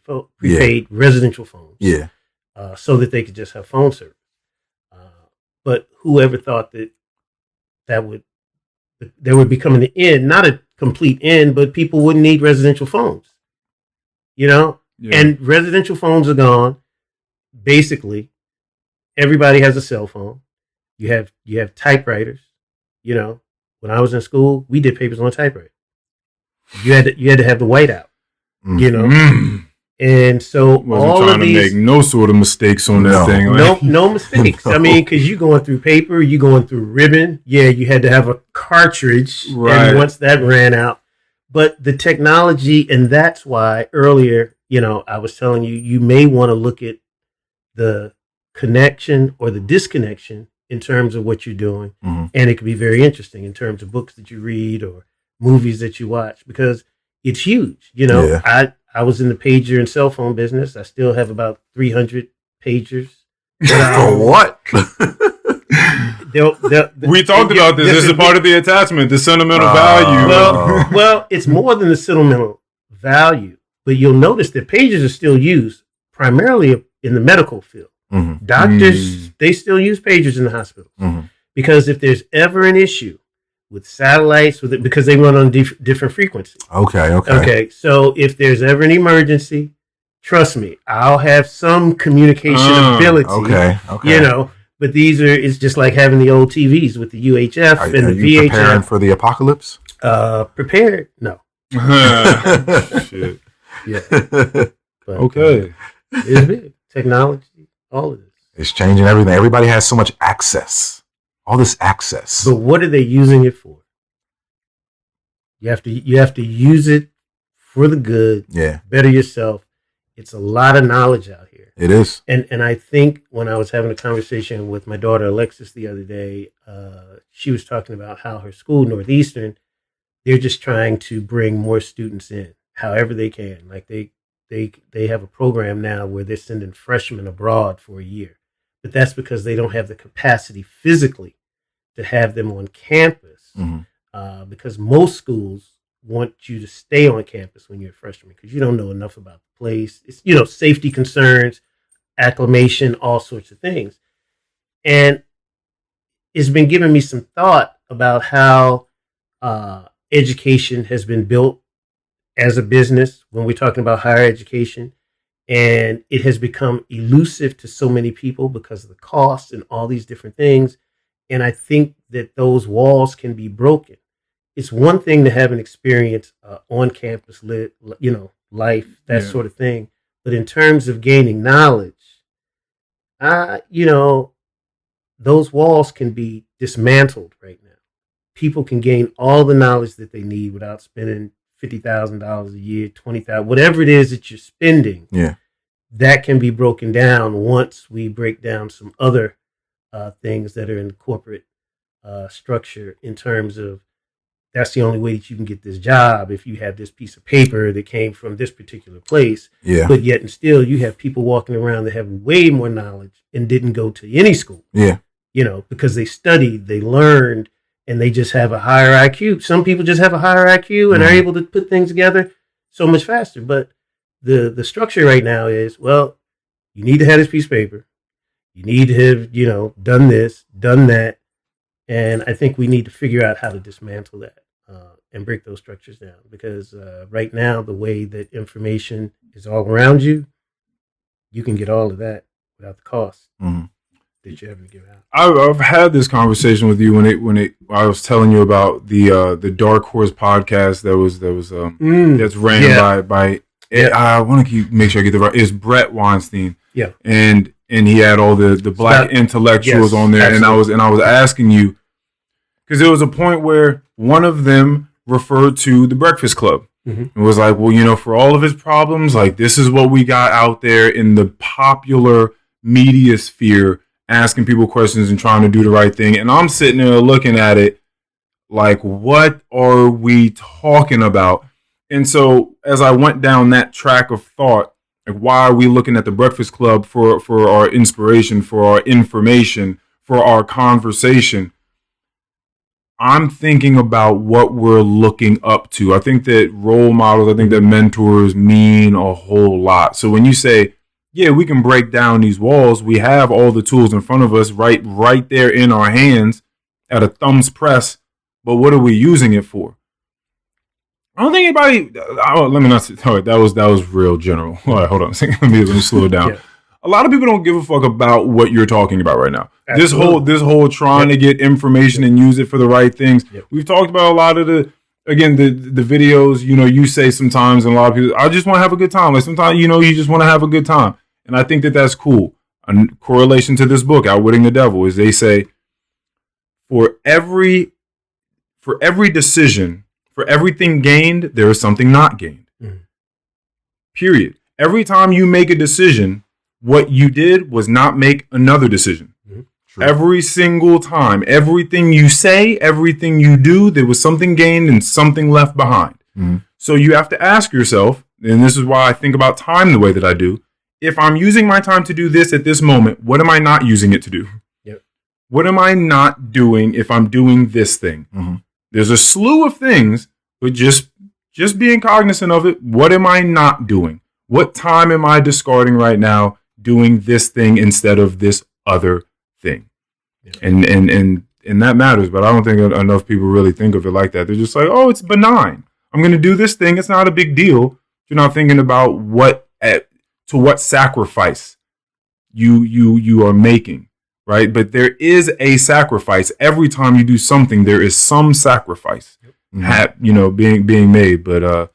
residential phones. Yeah. So that they could just have phone service. But whoever thought that there would become an end, not a complete end, but people wouldn't need residential phones. Yeah. And residential phones are gone. Basically, everybody has a cell phone. You have typewriters. When I was in school, we did papers on a typewriter. You had to have the whiteout. And so wasn't trying to make no sort of mistakes on that thing. No mistakes. I mean, because you're going through paper, you're going through ribbon. Yeah, you had to have a cartridge, right? And once that ran out, but the technology, and that's why earlier, I was telling you, you may want to look at the connection or the disconnection in terms of what you're doing, and it can be very interesting in terms of books that you read or movies that you watch, because it's huge. I was in the pager and cell phone business. I still have about 300 pagers. For what? We talked about this. This is part of the attachment, the sentimental value. Well, it's more than the sentimental value, but you'll notice that pagers are still used primarily in the medical field. Doctors, they still use pagers in the hospitals, because if there's ever an issue with satellites, because they run on different frequencies. Okay. So if there's ever an emergency, trust me, I'll have some communication ability. Okay. But it's just like having the old TVs with the UHF and the VHF. Preparing for the apocalypse? Prepared? No. Shit. Yeah. But, okay. It's big. Technology, all of this. It's changing everything. Everybody has so much access. All this access. But what are they using it for? You have to use it for the good. Yeah. Better yourself. It's a lot of knowledge out here. It is. And I think when I was having a conversation with my daughter Alexis the other day, she was talking about how her school, Northeastern, they're just trying to bring more students in however they can. Like they have a program now where they're sending freshmen abroad for a year. But that's because they don't have the capacity physically to have them on campus, because most schools want you to stay on campus when you're a freshman, because you don't know enough about the place. It's, safety concerns, acclimation, all sorts of things. And it's been giving me some thought about how education has been built as a business when we're talking about higher education. And it has become elusive to so many people because of the costs and all these different things. And I think that those walls can be broken. It's one thing to have an experience on campus, life, that sort of thing. But in terms of gaining knowledge, those walls can be dismantled right now. People can gain all the knowledge that they need without spending $50,000 a year, $20,000, whatever it is that you're spending. Yeah, that can be broken down once we break down some other things that are in corporate structure, in terms of that's the only way that you can get this job if you have this piece of paper that came from this particular place. Yeah. But yet and still, you have people walking around that have way more knowledge and didn't go to any school. Yeah. Because they studied, they learned, and they just have a higher IQ. Some people just have a higher IQ and are able to put things together so much faster. But the structure right now is, well, you need to have this piece of paper. You need to have, done this, done that. And I think we need to figure out how to dismantle that and break those structures down. Because right now, the way that information is all around you, you can get all of that without the cost that you have to give out. I've had this conversation with you when I was telling you about the Dark Horse podcast that's ran by I want to make sure I get the right. It's Brett Weinstein. Yeah, and he had all the black intellectuals on there, absolutely. and I was asking you, Because there was a point where one of them referred to the Breakfast Club. It was like, well, you know, for all of his problems, like this is what we got out there in the popular media sphere, asking people questions and trying to do the right thing. And I'm sitting there looking at it like, what are we talking about? And so as I went down that track of thought, like, why are we looking at the Breakfast Club for our inspiration, for our information, for our conversation? I'm thinking about what we're looking up to. I think that role models, I think that mentors mean a whole lot. So when you say, yeah, we can break down these walls, we have all the tools in front of us right there in our hands at a thumb's press, but what are we using it for? I don't think anybody, let me not say, all right, that was real general. All right, hold on a second. Let me slow it down. Yeah. A lot of people don't give a fuck about what you're talking about right now. Absolutely. This whole trying to get information and use it for the right things. We've talked about a lot of the videos, you know, you say sometimes, and a lot of people, I just want to have a good time. Like sometimes, you know, you just want to have a good time. And I think that that's cool. A correlation to this book, Outwitting the Devil, is they say for every decision, for everything gained, there is something not gained. Period. Every time you make a decision, what you did was not make another decision. Every single time, everything you say, everything you do, there was something gained and something left behind. So you have to ask yourself, and this is why I think about time the way that I do, if I'm using my time to do this at this moment, what am I not using it to do? What am I not doing if I'm doing this thing? There's a slew of things, but just being cognizant of it, what am I not doing? What time am I discarding right now doing this thing instead of this other thing? And that matters, but I don't think enough people really think of it like that. They're just like, oh, it's benign. I'm going to do this thing. It's not a big deal. You're not thinking about what sacrifice you are making, right? But there is a sacrifice. Every time you do something, there is some sacrifice, being made. But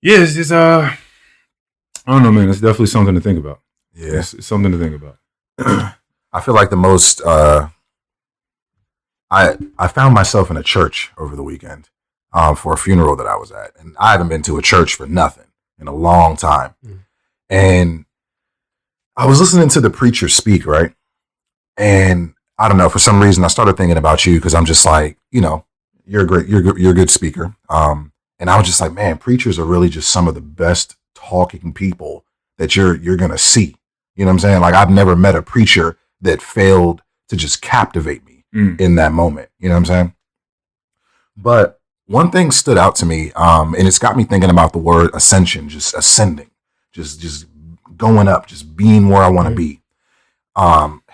yeah, it's just I don't know, man. It's definitely something to think about. Yeah, it's something to think about. I feel like the most I found myself in a church over the weekend for a funeral that I was at, and I haven't been to a church for nothing in a long time. And I was listening to the preacher speak, right? And I don't know, for some reason I started thinking about you because I'm just like, you know, you're a good speaker. And I was just like, man, preachers are really just some of the best talking people that you're gonna see. You know what I'm saying? Like, I've never met a preacher that failed to just captivate me in that moment. You know what I'm saying? But one thing stood out to me, and it's got me thinking about the word ascension, just ascending, just going up, just being where I want to be.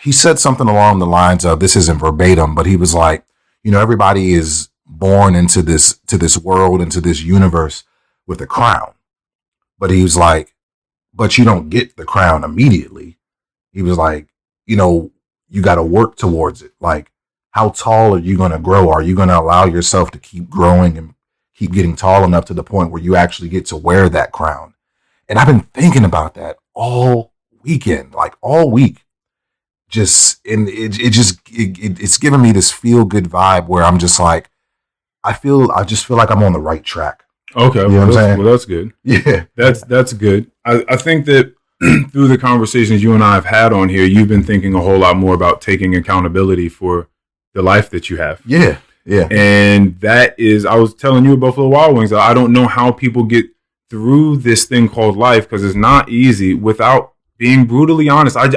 He said something along the lines of, this isn't verbatim, but he was like, you know, everybody is born into this world, into this universe with a crown. But he was like, but you don't get the crown immediately. He was like, you know, you got to work towards it. Like, how tall are you going to grow? Are you going to allow yourself to keep growing and keep getting tall enough to the point where you actually get to wear that crown? And I've been thinking about that all weekend, like all week. It's giving me this feel good vibe where I'm just like, I just feel like I'm on the right track. Okay, you know what I'm saying? Well, that's good. Yeah, that's good. I think that through the conversations you and I have had on here, you've been thinking a whole lot more about taking accountability for the life that you have. Yeah. And that is, I was telling you at Buffalo Wild Wings, I don't know how people get through this thing called life, because it's not easy, without being brutally honest. I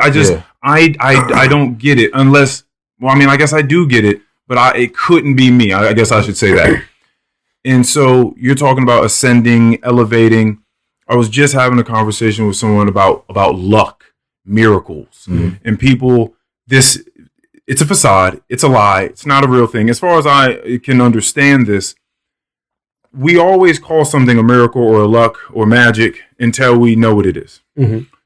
don't get it unless, well, I mean, I guess I do get it, but it couldn't be me. I guess I should say that. And so you're talking about ascending, elevating. I was just having a conversation with someone about luck, miracles, and people, it's a facade. It's a lie. It's not a real thing. As far as I can understand this, we always call something a miracle or a luck or magic until we know what it is.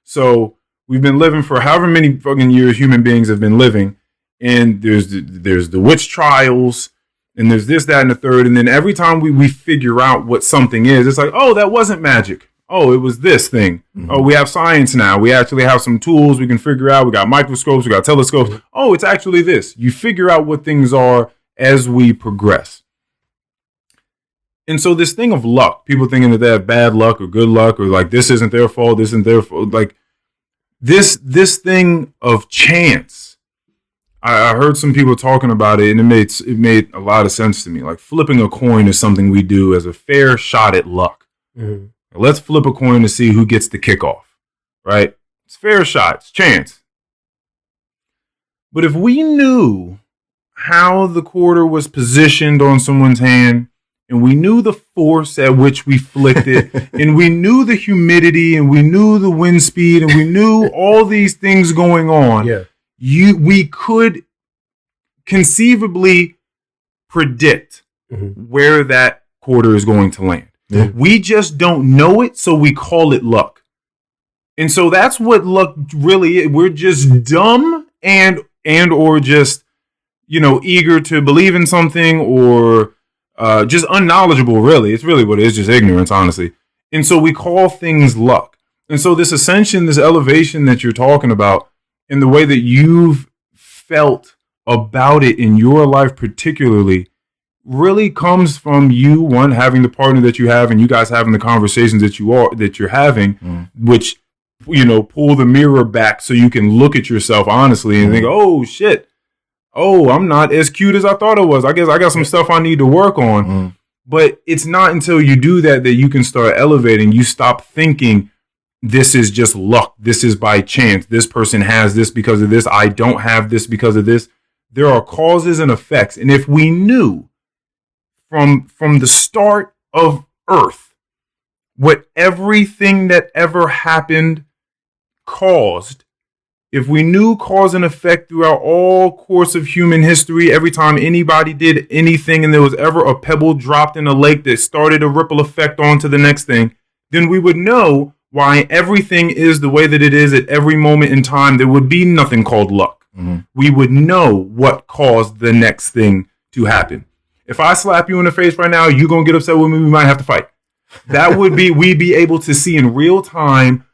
So we've been living for however many fucking years human beings have been living, and there's the witch trials, and there's this, that, and the third. And then every time we figure out what something is, it's like, oh, that wasn't magic. Oh, it was this thing. Oh, we have science now. We actually have some tools we can figure out. We got microscopes. We got telescopes. Oh, it's actually this. You figure out what things are, as we progress. And so this thing of luck, people thinking that they have bad luck or good luck, or like this isn't their fault, this isn't their fault, like this thing of chance. I heard some people talking about it, and it made a lot of sense to me. Like flipping a coin is something we do as a fair shot at luck. Mm-hmm. Let's flip a coin to see who gets the kickoff, right? It's fair shot, it's chance. But if we knew how the quarter was positioned on someone's hand, and we knew the force at which we flicked it, and we knew the humidity, and we knew the wind speed, and we knew all these things going on, we could conceivably predict where that quarter is going to land. Yeah. We just don't know it, so we call it luck. And so that's what luck really is. We're just dumb and or just, eager to believe in something, or just unknowledgeable, really. It's really what it is, just ignorance, honestly. And so we call things luck. And so this ascension, this elevation that you're talking about, and the way that you've felt about it in your life particularly, really comes from you, one, having the partner that you have, and you guys having the conversations that you're having, which, pull the mirror back so you can look at yourself honestly and think, oh, shit. Oh, I'm not as cute as I thought I was. I guess I got some stuff I need to work on. But it's not until you do that you can start elevating. You stop thinking this is just luck. This is by chance. This person has this because of this. I don't have this because of this. There are causes and effects. And if we knew from the start of Earth what everything that ever happened caused, if we knew cause and effect throughout all course of human history, every time anybody did anything and there was ever a pebble dropped in a lake that started a ripple effect onto the next thing, then we would know why everything is the way that it is at every moment in time. There would be nothing called luck. We would know what caused the next thing to happen. If I slap you in the face right now, you're going to get upset with me, we might have to fight. That would be, we'd be able to see in real time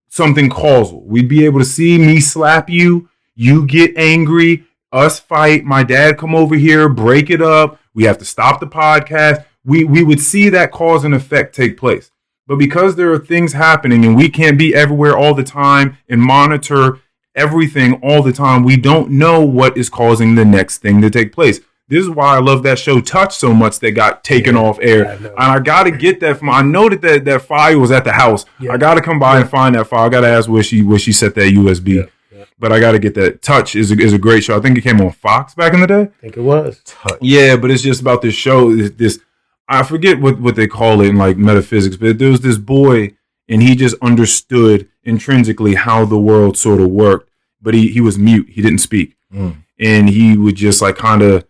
something causal. We'd be able to see me slap you, you get angry, us fight, my dad come over here, break it up, we have to stop the podcast. We would see that cause and effect take place. But because there are things happening and we can't be everywhere all the time and monitor everything all the time, we don't know what is causing the next thing to take place. This is why I love that show Touch so much that got taken off air. And I got to get that from, I know that file was at the house. I got to come by and find that file. I got to ask where she set that USB. But I got to get that. Touch is a great show. I think it came on Fox back in the day. I think it was. Touch. Yeah, but it's just about this show. This I forget what they call it in like metaphysics, but there was this boy and he just understood intrinsically how the world sort of worked. But he was mute. He didn't speak. And he would just like kind of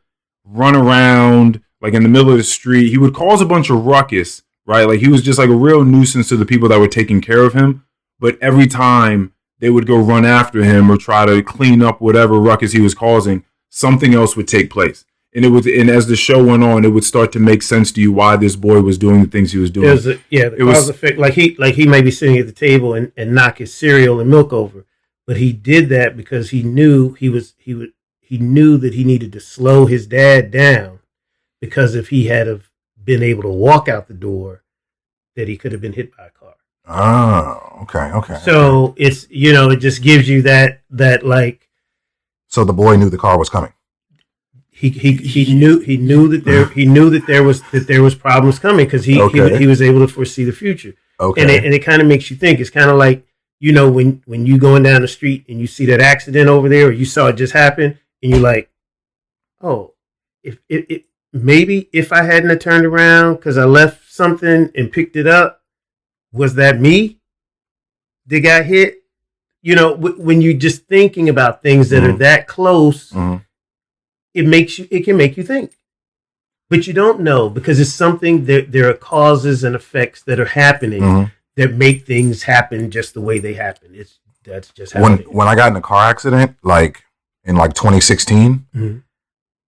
run around like in the middle of the street. He would cause a bunch of ruckus, right? Like he was just like a real nuisance to the people that were taking care of him. But every time they would go run after him or try to clean up whatever ruckus he was causing, something else would take place. And as the show went on, it would start to make sense to you why this boy was doing the things he was doing. The cause effect. Like he may be sitting at the table and knock his cereal and milk over, but he did that because he knew he knew that he needed to slow his dad down, because if he had have been able to walk out the door, that he could have been hit by a car. Oh, okay. So it's, it just gives you that like. So the boy knew the car was coming. He knew that there was problems coming because he was able to foresee the future. Okay. And it kind of makes you think. It's kind of like, when you going down the street and you see that accident over there, or you saw it just happen, and you're like, oh, if maybe if I hadn't have turned around because I left something and picked it up, was that me that got hit? When you're just thinking about things that are that close, it can make you think. But you don't know, because it's something that there are causes and effects that are happening that make things happen just the way they happen. That's just happening. When I got in a car accident, like in 2016,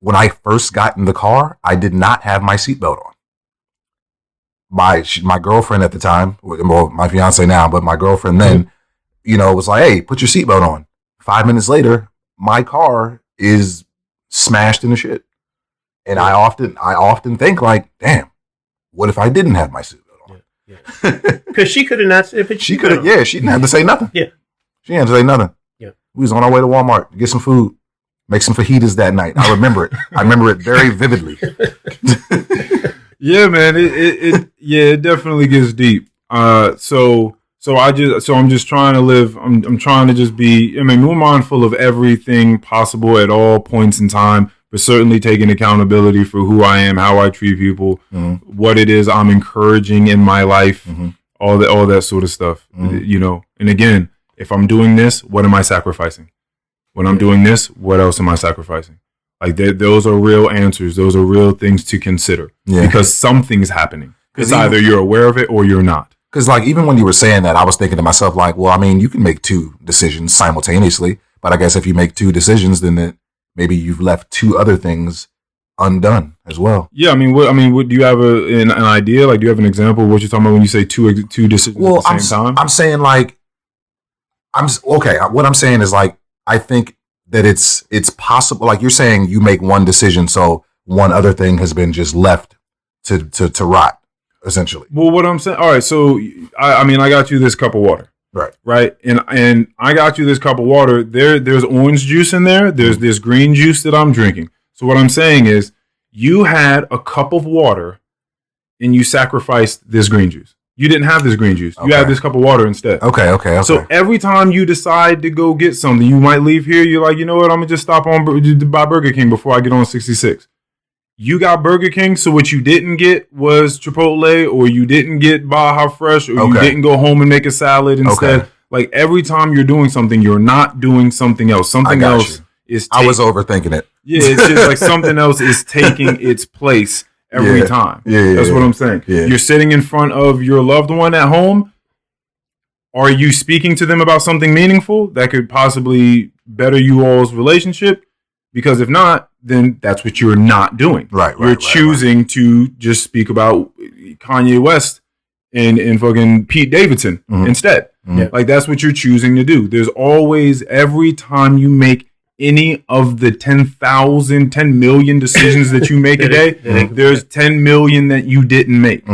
when I first got in the car, I did not have my seatbelt on. My girlfriend at the time, well, my fiance now, but my girlfriend then, was like, hey, put your seatbelt on. 5 minutes later, my car is smashed into shit. And I often think like, damn, what if I didn't have my seatbelt on? Because she could have not said, but she could have, yeah, she didn't have to say nothing. Yeah. She didn't have to say nothing. Yeah. We was on our way to Walmart to get some food, make some fajitas that night. I remember it. I remember it very vividly. Yeah, man. It definitely gets deep. So I'm just trying to live. I'm trying to just be, more mindful of everything possible at all points in time, but certainly taking accountability for who I am, how I treat people, what it is I'm encouraging in my life, all that sort of stuff, And again, if I'm doing this, what am I sacrificing? When I'm doing this, what else am I sacrificing? Like those are real answers. Those are real things to consider because something's happening. It's either you're aware of it or you're not. Because like even when you were saying that, I was thinking to myself like, well, you can make two decisions simultaneously, but I guess if you make two decisions, then maybe you've left two other things undone as well. Yeah, what do you have an idea? Like, do you have an example of what you're talking about when you say two decisions at the same time? I'm saying like, what I'm saying is like, I think that it's possible. Like you're saying, you make one decision, so one other thing has been just left to rot, essentially. Well, what I'm saying, all right. So I got you this cup of water, right, and I got you this cup of water. There's orange juice in there. There's this green juice that I'm drinking. So what I'm saying is, you had a cup of water, and you sacrificed this green juice. You didn't have this green juice. You had this cup of water instead. Okay. So every time you decide to go get something, you might leave here. You're like, you know what? I'm going to just stop by Burger King before I get on 66. You got Burger King, so what you didn't get was Chipotle, or you didn't get Baja Fresh, or you didn't go home and make a salad instead. Like every time you're doing something, you're not doing something else. Something else is I was overthinking it. Yeah, it's just like something else is taking its place. Every time. That's what I'm saying. Yeah. You're sitting in front of your loved one at home. Are you speaking to them about something meaningful that could possibly better you all's relationship? Because if not, then that's what you're not doing. You're choosing to just speak about Kanye West and fucking Pete Davidson instead. Like that's what you're choosing to do. There's always, every time you make any of the 10 million decisions that you make a day, there's 10 million that you didn't make.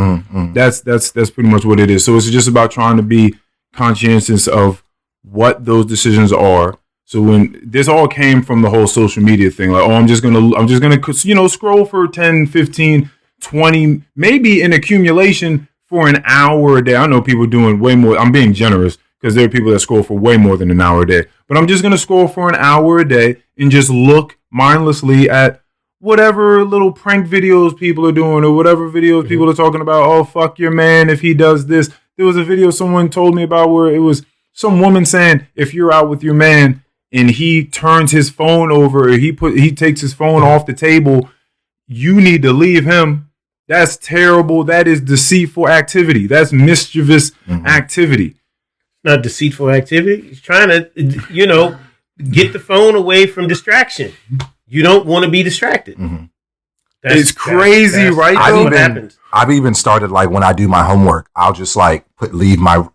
That's pretty much what it is. So it's just about trying to be conscientious of what those decisions are. So when this all came from the whole social media thing, like, I'm just gonna scroll for 10, 15, 20, maybe in accumulation for an hour a day. I know people doing way more. I'm being generous, because there are people that scroll for way more than an hour a day. But I'm just going to scroll for an hour a day and just look mindlessly at whatever little prank videos people are doing, or whatever videos people are talking about. Oh, fuck your man if he does this. There was a video someone told me about where it was some woman saying, if you're out with your man and he turns his phone over, or he takes his phone off the table, you need to leave him. That's terrible. That is deceitful activity. That's mischievous activity. Not deceitful activity. He's trying to, get the phone away from distraction. You don't want to be distracted. It's crazy, right? I've even started, like, when I do my homework, I'll just leave my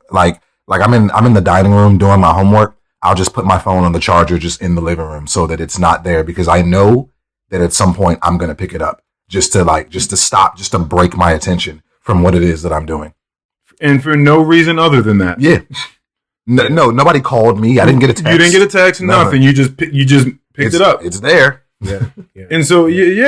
I'm in the dining room doing my homework. I'll just put my phone on the charger just in the living room so that it's not there, because I know that at some point I'm gonna pick it up just to stop, just to break my attention from what it is that I'm doing. And for no reason other than that. Yeah. No, nobody called me. I didn't get a text. You didn't get a text, nothing. You just picked it up. It's there. Yeah. And so,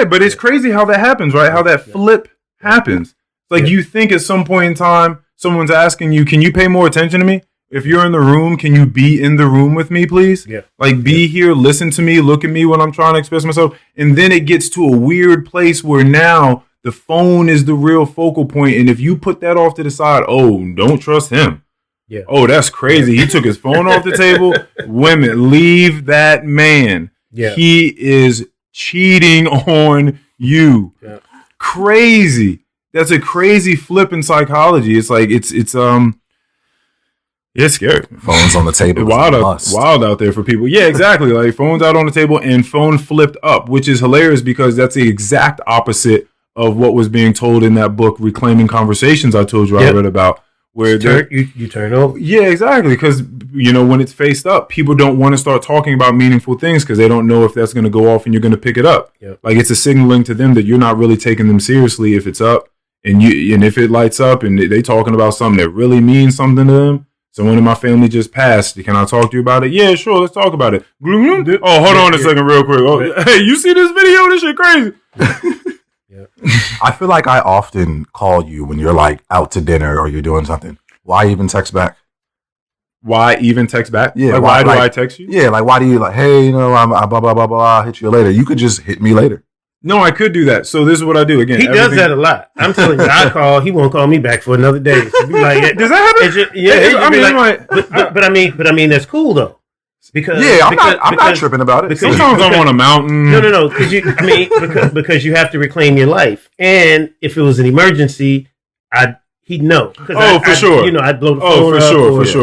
but it's crazy how that happens, right? How that flip happens. It's like you think at some point in time, someone's asking you, can you pay more attention to me? If you're in the room, can you be in the room with me, please? Yeah. Like, be here, listen to me, look at me when I'm trying to express myself. And then it gets to a weird place where now the phone is the real focal point. And if you put that off to the side, don't trust him. Yeah. Oh, that's crazy. He took his phone off the table. Women, leave that man. Yeah. He is cheating on you. Yeah. Crazy. That's a crazy flip in psychology. It's like it's scary. Phones on the table. Wild out there for people. Yeah, exactly. Like phones out on the table and phone flipped up, which is hilarious because that's the exact opposite of what was being told in that book, Reclaiming Conversations, I told you I read about, where you turn over. Yeah, exactly. Because, when it's faced up, people don't want to start talking about meaningful things because they don't know if that's going to go off and you're going to pick it up. Yep. Like, it's a signaling to them that you're not really taking them seriously if it's up. And if it lights up and they talking about something that really means something to them. Someone in my family just passed. Can I talk to you about it? Yeah, sure. Let's talk about it. Oh, hold on a second real quick. Oh, hey, you see this video? This shit crazy. I feel like I often call you when you're like out to dinner or you're doing something. Why even text back? Why even text back? Yeah. Like, why do I text you? Yeah. Like, why do you like, hey, I'm blah, blah, blah, blah, I'll hit you later. You could just hit me later. No, I could do that. So this is what I do. Again, he does that a lot. I'm telling you, I call. He won't call me back for another day. So be like, does that happen? But I mean, that's cool though. Because I'm not tripping about it. Sometimes I'm on a mountain. No. Because you have to reclaim your life, and if it was an emergency, he'd know. For sure. I'd blow the phone up.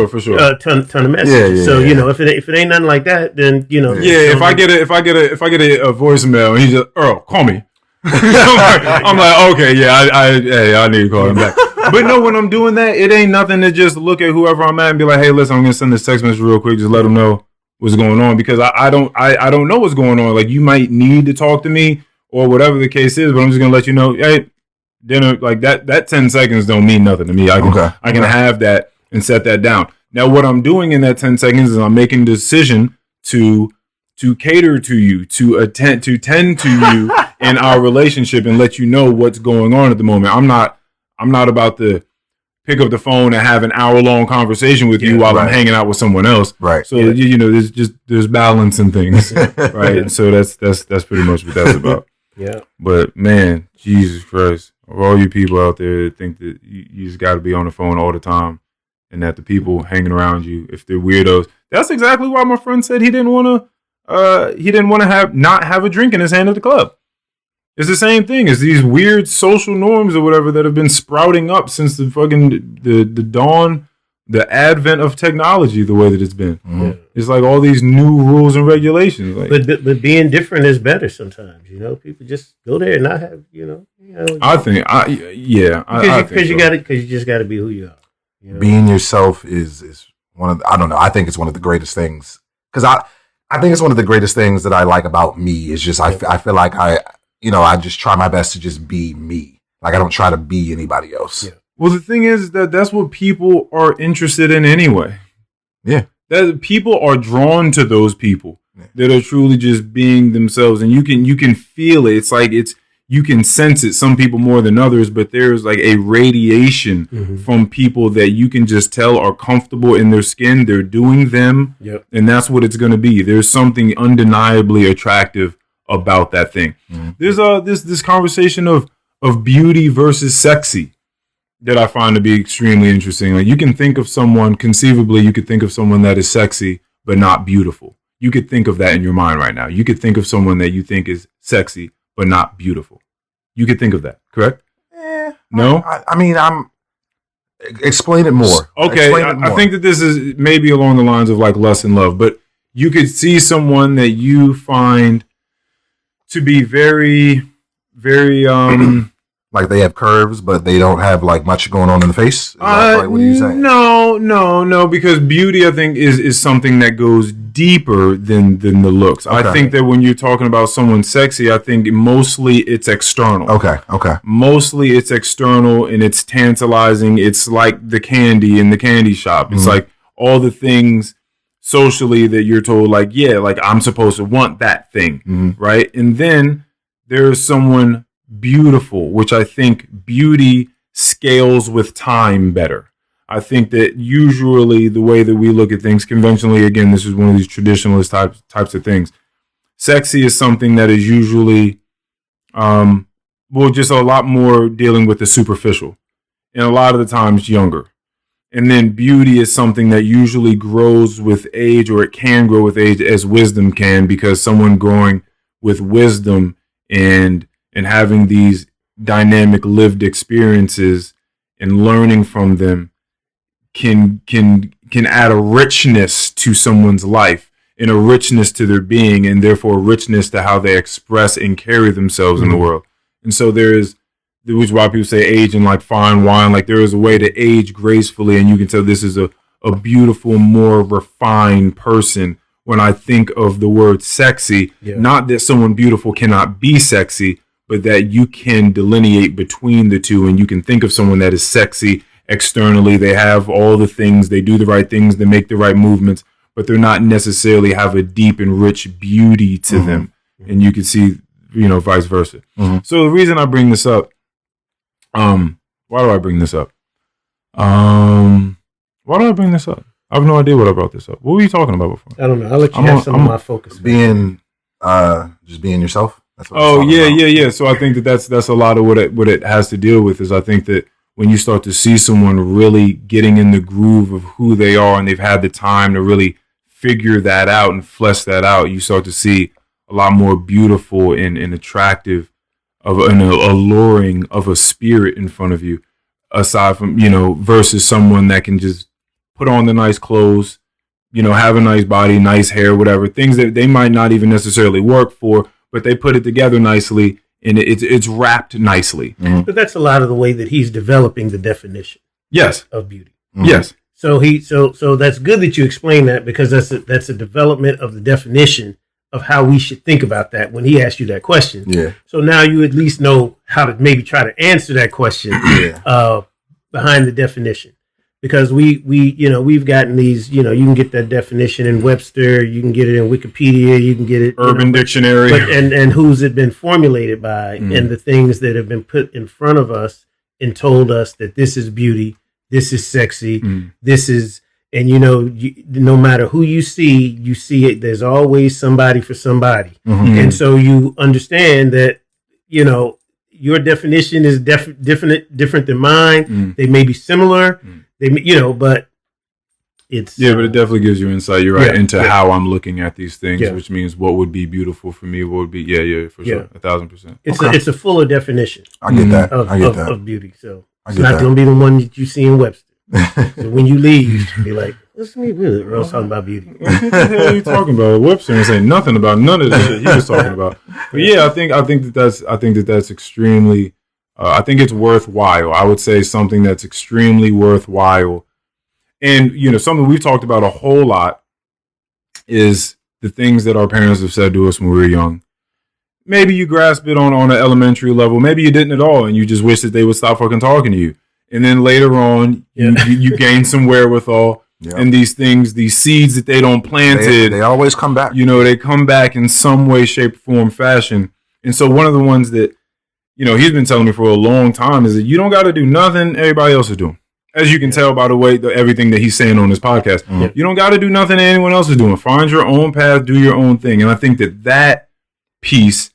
For sure. Ton of messages. So if it ain't nothing like that, then Yeah, if I get a voicemail and he's just, Earl, call me. I'm like, okay, yeah, I need to call him back. But no, when I'm doing that, it ain't nothing to just look at whoever I'm at and be like, hey, listen, I'm gonna send this text message real quick, just let them know what's going on, because I don't know what's going on. Like, you might need to talk to me or whatever the case is, but I'm just gonna let you know, hey, dinner, like that 10 seconds don't mean nothing to me. I can have that and set that down. Now, what I'm doing in that 10 seconds is I'm making a decision to cater to you, to tend to you in our relationship and let you know what's going on at the moment. I'm not about to pick up the phone and have an hour-long conversation with you while I'm hanging out with someone else. Right. So there's balance in things, right? And so that's pretty much what that's about. Yeah. But man, Jesus Christ, of all you people out there that think that you just got to be on the phone all the time, and that the people hanging around you, if they're weirdos, that's exactly why my friend said he didn't want to not have a drink in his hand at the club. It's the same thing as these weird social norms or whatever that have been sprouting up since the dawn, the advent of technology, the way that it's been. Mm-hmm. It's like all these new rules and regulations. Like, but being different is better sometimes. People just go there and not have. I think, because you just got to be who you are. Being yourself is one of I don't know. I think it's one of the greatest things, because I think it's one of the greatest things that I like about me is just I feel like I just try my best to just be me. Like, I don't try to be anybody else. Yeah. Well, the thing is that's what people are interested in anyway. Yeah. That people are drawn to those people that are truly just being themselves, and you can feel it. It's like you can sense it. Some people more than others, but there's like a radiation from people that you can just tell are comfortable in their skin. They're doing them, and that's what it's going to be. There's something undeniably attractive about that thing. There's this conversation of beauty versus sexy that I find to be extremely interesting. Like, you can think of someone, conceivably, you could think of someone that is sexy but not beautiful. You could think of that in your mind right now. You could think of someone that you think is sexy but not beautiful. You could think of that, correct? No? I mean, explain it more. Okay, I think that this is maybe along the lines of like lust and love, but you could see someone that you find to be very, very like they have curves, but they don't have like much going on in the face. What are you saying? No, because beauty, I think, is something that goes deeper than the looks. Okay. I think that when you're talking about someone sexy, I think mostly it's external. Okay. Mostly it's external and it's tantalizing. It's like the candy in the candy shop. It's like all the things socially that you're told, like, yeah, like I'm supposed to want that thing, right? And then there's someone beautiful, which I think beauty scales with time better. I think that usually the way that we look at things conventionally, again, this is one of these traditionalist types of things. Sexy is something that is usually, just a lot more dealing with the superficial, and a lot of the times younger. And then beauty is something that usually grows with age, or it can grow with age, as wisdom can, because someone growing with wisdom and having these dynamic lived experiences and learning from them can add a richness to someone's life and a richness to their being, and therefore a richness to how they express and carry themselves in the world. And so there's which is why people say aging like fine wine. Like there is a way to age gracefully, and you can tell this is a beautiful, more refined person. When I think of the word sexy, not that someone beautiful cannot be sexy, but that you can delineate between the two, and you can think of someone that is sexy externally. They have all the things, they do the right things, they make the right movements, but they're not necessarily have a deep and rich beauty to them. And you can see, vice versa. So the reason I bring this up, why do I bring this up? Why do I bring this up? I have no idea what I brought this up. What were you talking about before? I don't know. I'll let you have some of my focus. Just being yourself. That's what yeah. So I think that's a lot of what it has to deal with. Is I think that when you start to see someone really getting in the groove of who they are, and they've had the time to really figure that out and flesh that out, you start to see a lot more beautiful and attractive and alluring of a spirit in front of you, aside from, versus someone that can just put on the nice clothes, have a nice body, nice hair, whatever, things that they might not even necessarily work for, but they put it together nicely and it's wrapped nicely. But that's a lot of the way that he's developing the definition of beauty. Yes. So so that's good that you explain that, because that's a development of the definition of how we should think about that when he asked you that question. Yeah. So now you at least know how to maybe try to answer that question behind the definition. Because we've gotten these, you can get that definition in Webster, you can get it in Wikipedia, you can get it Urban Dictionary, and who's it been formulated by, and the things that have been put in front of us and told us that this is beauty, this is sexy, this is, and no matter who you see it. There's always somebody for somebody, and so you understand that your definition is different than mine. They may be similar. But it's but it definitely gives you insight. You're right into how I'm looking at these things, which means what would be beautiful for me, what would be for sure, 1,000%. It's a fuller definition. I get that. Of beauty. So it's not going to be the one that you see in Webster. So when you leave, be like, "What's me with Earl's talking about beauty?" What the hell are you talking about? Webster ain't saying nothing about none of the shit he was talking about. But I think that's extremely. I think it's worthwhile. I would say something that's extremely worthwhile. And, something we've talked about a whole lot is the things that our parents have said to us when we were young. Maybe you grasp it on an elementary level. Maybe you didn't at all, and you just wish that they would stop fucking talking to you. And then later on, you gain some wherewithal. Yep. And these things, these seeds that they don't planted. They always come back. They come back in some way, shape, form, fashion. And so one of the ones that, he's been telling me for a long time is that you don't got to do nothing everybody else is doing. As you can tell by the way, everything that he's saying on this podcast, you don't got to do nothing anyone else is doing. Find your own path, do your own thing. And I think that piece,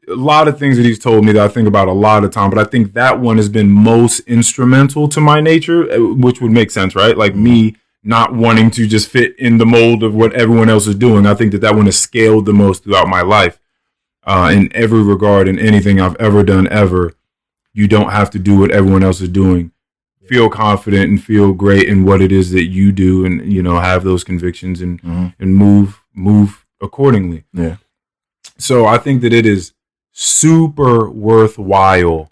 a lot of things that he's told me that I think about a lot of time, but I think that one has been most instrumental to my nature, which would make sense, right? Like me not wanting to just fit in the mold of what everyone else is doing. I think that one has scaled the most throughout my life. In every regard, in anything I've ever done, ever, you don't have to do what everyone else is doing. Feel confident and feel great in what it is that you do, and have those convictions and move accordingly. Yeah. So I think that it is super worthwhile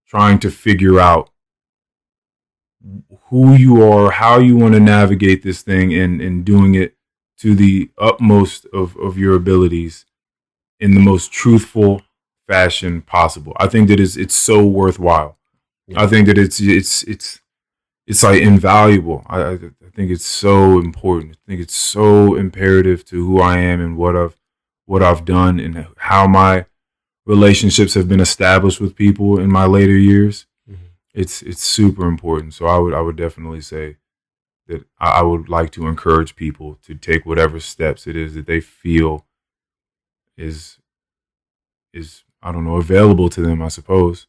trying to figure out who you are, how you want to navigate this thing, and doing it to the utmost of your abilities in the most truthful fashion possible. I think that it's so worthwhile. Yeah. I think that it's like invaluable. I think it's so important. I think it's so imperative to who I am and what I've done and how my relationships have been established with people in my later years. Mm-hmm. It's super important. So I would definitely say that I would like to encourage people to take whatever steps it is that they feel is I don't know, available to them, I suppose,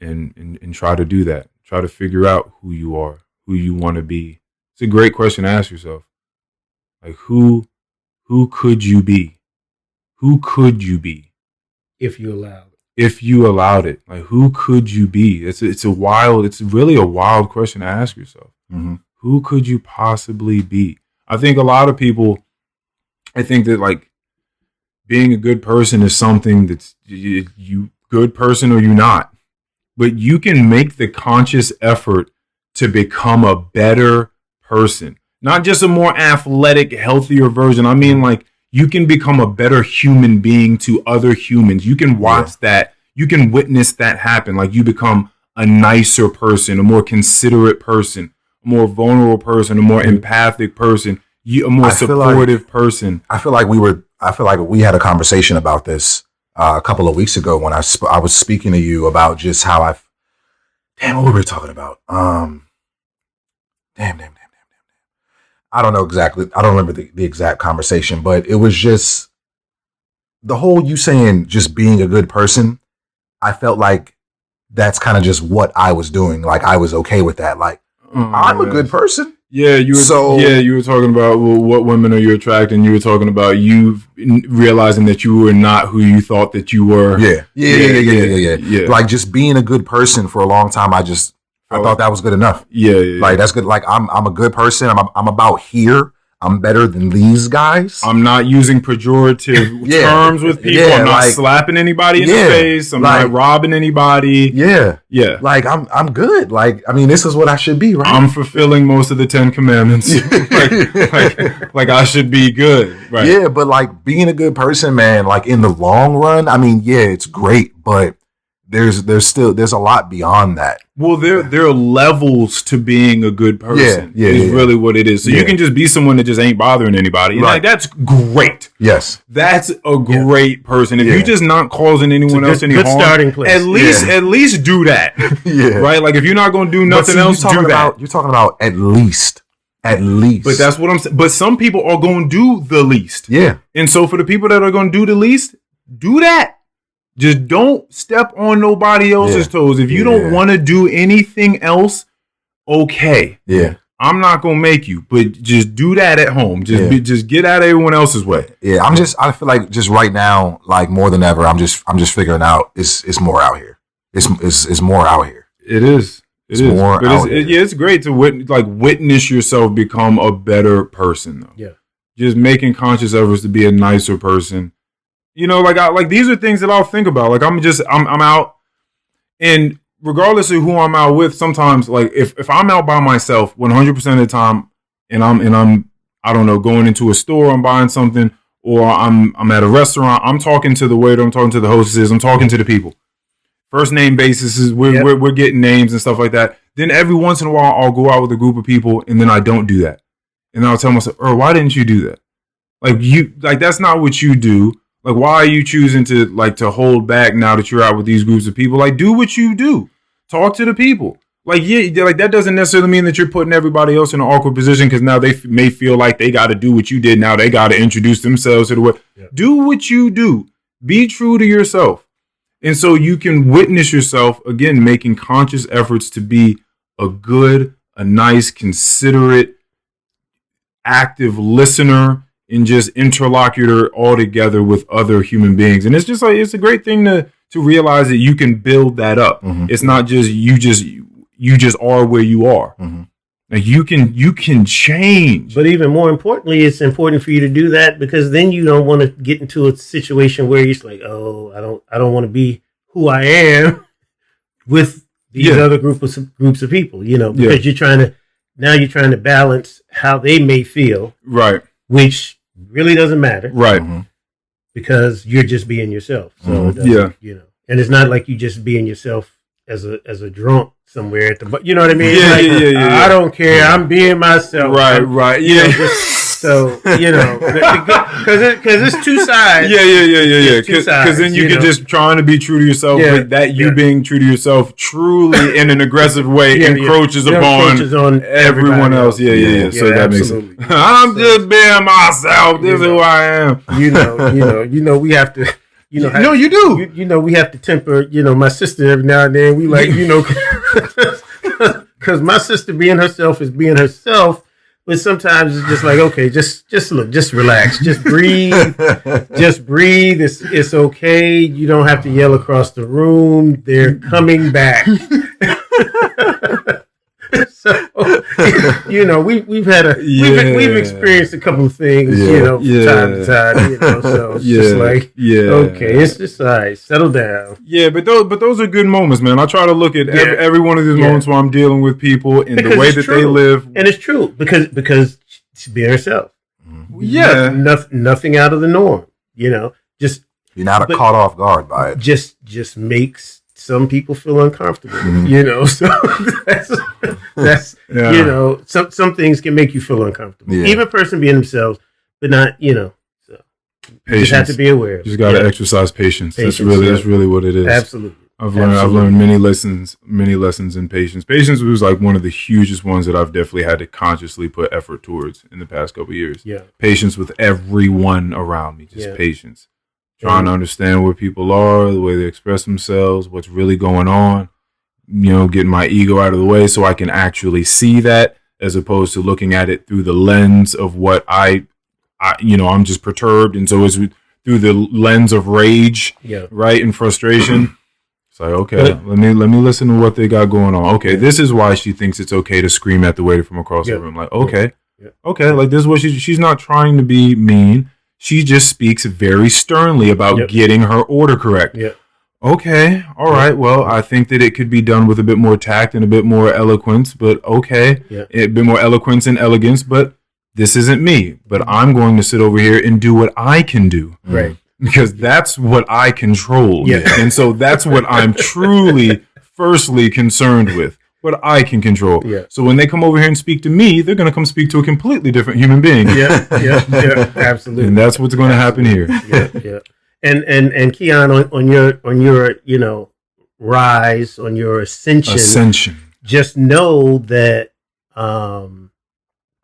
and try to do that. Try to figure out who you are, who you want to be. It's a great question to ask yourself. Like who could you be? Who could you be? If you allowed it. If you allowed it. Like who could you be? It's really a wild question to ask yourself. Mm-hmm. Who could you possibly be? I think a lot of people, I think that like being a good person is something that's you good person or you not. but you can make the conscious effort to become a better person. Not just a more athletic, healthier version. I mean, like, you can become a better human being to other humans. You can watch that. You can witness that happen. Like, you become a nicer person, a more considerate person, a more vulnerable person, a more empathic person, a more supportive person. I feel like we had a conversation about this a couple of weeks ago when I was speaking to you about just how what were we talking about? Damn. I don't know exactly. I don't remember the exact conversation, but it was just the whole you saying just being a good person. I felt like that's kind of just what I was doing. Like, I was okay with that. Like, I'm a good person. Yeah, you were talking about, well, what women are you attracting? You were talking about you realizing that you were not who you thought that you were. Yeah. Like, just being a good person for a long time. I thought that was good enough. Yeah. Like, that's good. Like, I'm a good person. I'm about here. I'm better than these guys. I'm not using pejorative terms with people. I'm not slapping anybody in the face. I'm not robbing anybody. Yeah. Like, I'm good. Like, I mean, this is what I should be, right? I'm fulfilling most of the 10 commandments. like I should be good. Right. Yeah, but like, being a good person, man, like, in the long run, I mean, yeah, it's great, but there's a lot beyond that. Well, there are levels to being a good person. Is really what it is. So you can just be someone that just ain't bothering anybody. And like, that's great. Yes. That's a great person. If you're just not causing anyone else any harm, starting place. At least do that. Right? Like, if you're not going to do nothing else, do that. You're talking about at least. But that's what I'm saying. But some people are going to do the least. Yeah. And so for the people that are going to do the least, do that. Just don't step on nobody else's toes. If you don't want to do anything else, okay. Yeah. I'm not going to make you, but just do that at home. Just get out of everyone else's way. Yeah. I feel like just right now, like, more than ever, I'm just figuring out it's more out here. It's more out here. It is. More out here. It's great to witness yourself become a better person, though. Yeah. Just making conscious efforts to be a nicer person. You know, like these are things that I'll think about. Like, I'm out, and regardless of who I'm out with, sometimes, like, if I'm out by myself 100% of the time, and I'm I don't know, going into a store, I'm buying something, or I'm at a restaurant, I'm talking to the waiter, I'm talking to the hostesses, I'm talking to the people. First name basis, we're getting names and stuff like that. Then every once in a while, I'll go out with a group of people, and then I don't do that, and then I'll tell myself, why didn't you do that? Like, that's not what you do. Like, why are you choosing to hold back now that you're out with these groups of people? Like, do what you do. Talk to the people. Like, that doesn't necessarily mean that you're putting everybody else in an awkward position because now they may feel like they got to do what you did. Now they got to introduce themselves to the way. Yeah. Do what you do. Be true to yourself. And so you can witness yourself, again, making conscious efforts to be a good, a nice, considerate, active listener, and just interlocutor all together with other human beings. And it's just like, it's a great thing to realize that you can build that up. Mm-hmm. It's not just you just are where you are. Mm-hmm. Like, you can change. But even more importantly, it's important for you to do that because then you don't want to get into a situation where you're just like, oh, I don't want to be who I am with these other groups of people, you know, because you're trying to balance how they may feel. Right. Which really doesn't matter. Right. Mm-hmm. Because you're just being yourself. So you know. And it's not like you just being yourself as a drunk somewhere at the you know what I mean? Yeah. I don't care. I'm being myself. Right. Yeah. So, you know, because it's two sides. Yeah. Because then you can just trying to be true to yourself, but that you being true to yourself truly in an aggressive way encroaches upon everyone else. Yeah. So that makes sense. I'm just being myself. This is who I am. You know, we have to. You do. You know, we have to temper. You know, my sister every now and then. We like, you know, because my sister being herself is being herself. But sometimes it's just like, okay, just look, just relax, just breathe, It's okay. You don't have to yell across the room. They're coming back. we've had we've experienced a couple of things, from time to time, so it's just like, okay, it's just all right, settle down. Yeah, but those are good moments, man. I try to look at every one of these moments where I'm dealing with people in the way that they live. And it's true, because she's being herself. Yeah. Nothing out of the norm, just. You're not caught off guard by it. Just makes some people feel uncomfortable, so that's some things can make you feel uncomfortable. Yeah. Even a person being themselves, but not, so patience. You just have to be aware. You just got to exercise patience. That's really what it is. Absolutely. I've learned many lessons in patience. Patience was like one of the hugest ones that I've definitely had to consciously put effort towards in the past couple of years. Yeah. Patience with everyone around me. Just patience. Trying to understand where people are, the way they express themselves, what's really going on, getting my ego out of the way so I can actually see that, as opposed to looking at it through the lens of what I'm just perturbed. And so it's through the lens of rage, right, and frustration. It's like, okay, let me listen to what they got going on. Okay, this is why she thinks it's okay to scream at the waiter from across the room. Like, okay, like this is what she's not trying to be mean. She just speaks very sternly about getting her order correct. Yeah. Okay. All right. Well, I think that it could be done with a bit more tact and a bit more eloquence, but okay. Yeah. A bit more eloquence and elegance, but this isn't me. But I'm going to sit over here and do what I can do. Right. Because that's what I control. Yeah. And so that's what I'm truly, firstly concerned with. What I can control. Yeah. So when they come over here and speak to me, they're going to come speak to a completely different human being. Yeah, absolutely. And that's what's going to happen here. Yeah. And Keion, on your rise, on your ascension, just know that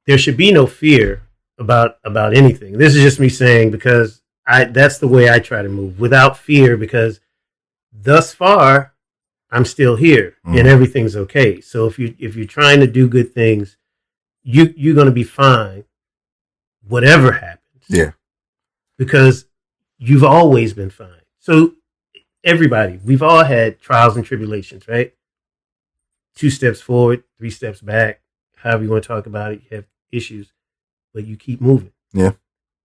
there should be no fear about anything. This is just me saying, because that's the way I try to move, without fear, because thus far I'm still here and everything's okay. So if you're trying to do good things, you're going to be fine, whatever happens. Yeah. Because you've always been fine. So everybody, we've all had trials and tribulations, right? 2 steps forward, 3 steps back, however you want to talk about it. You have issues, but you keep moving. Yeah.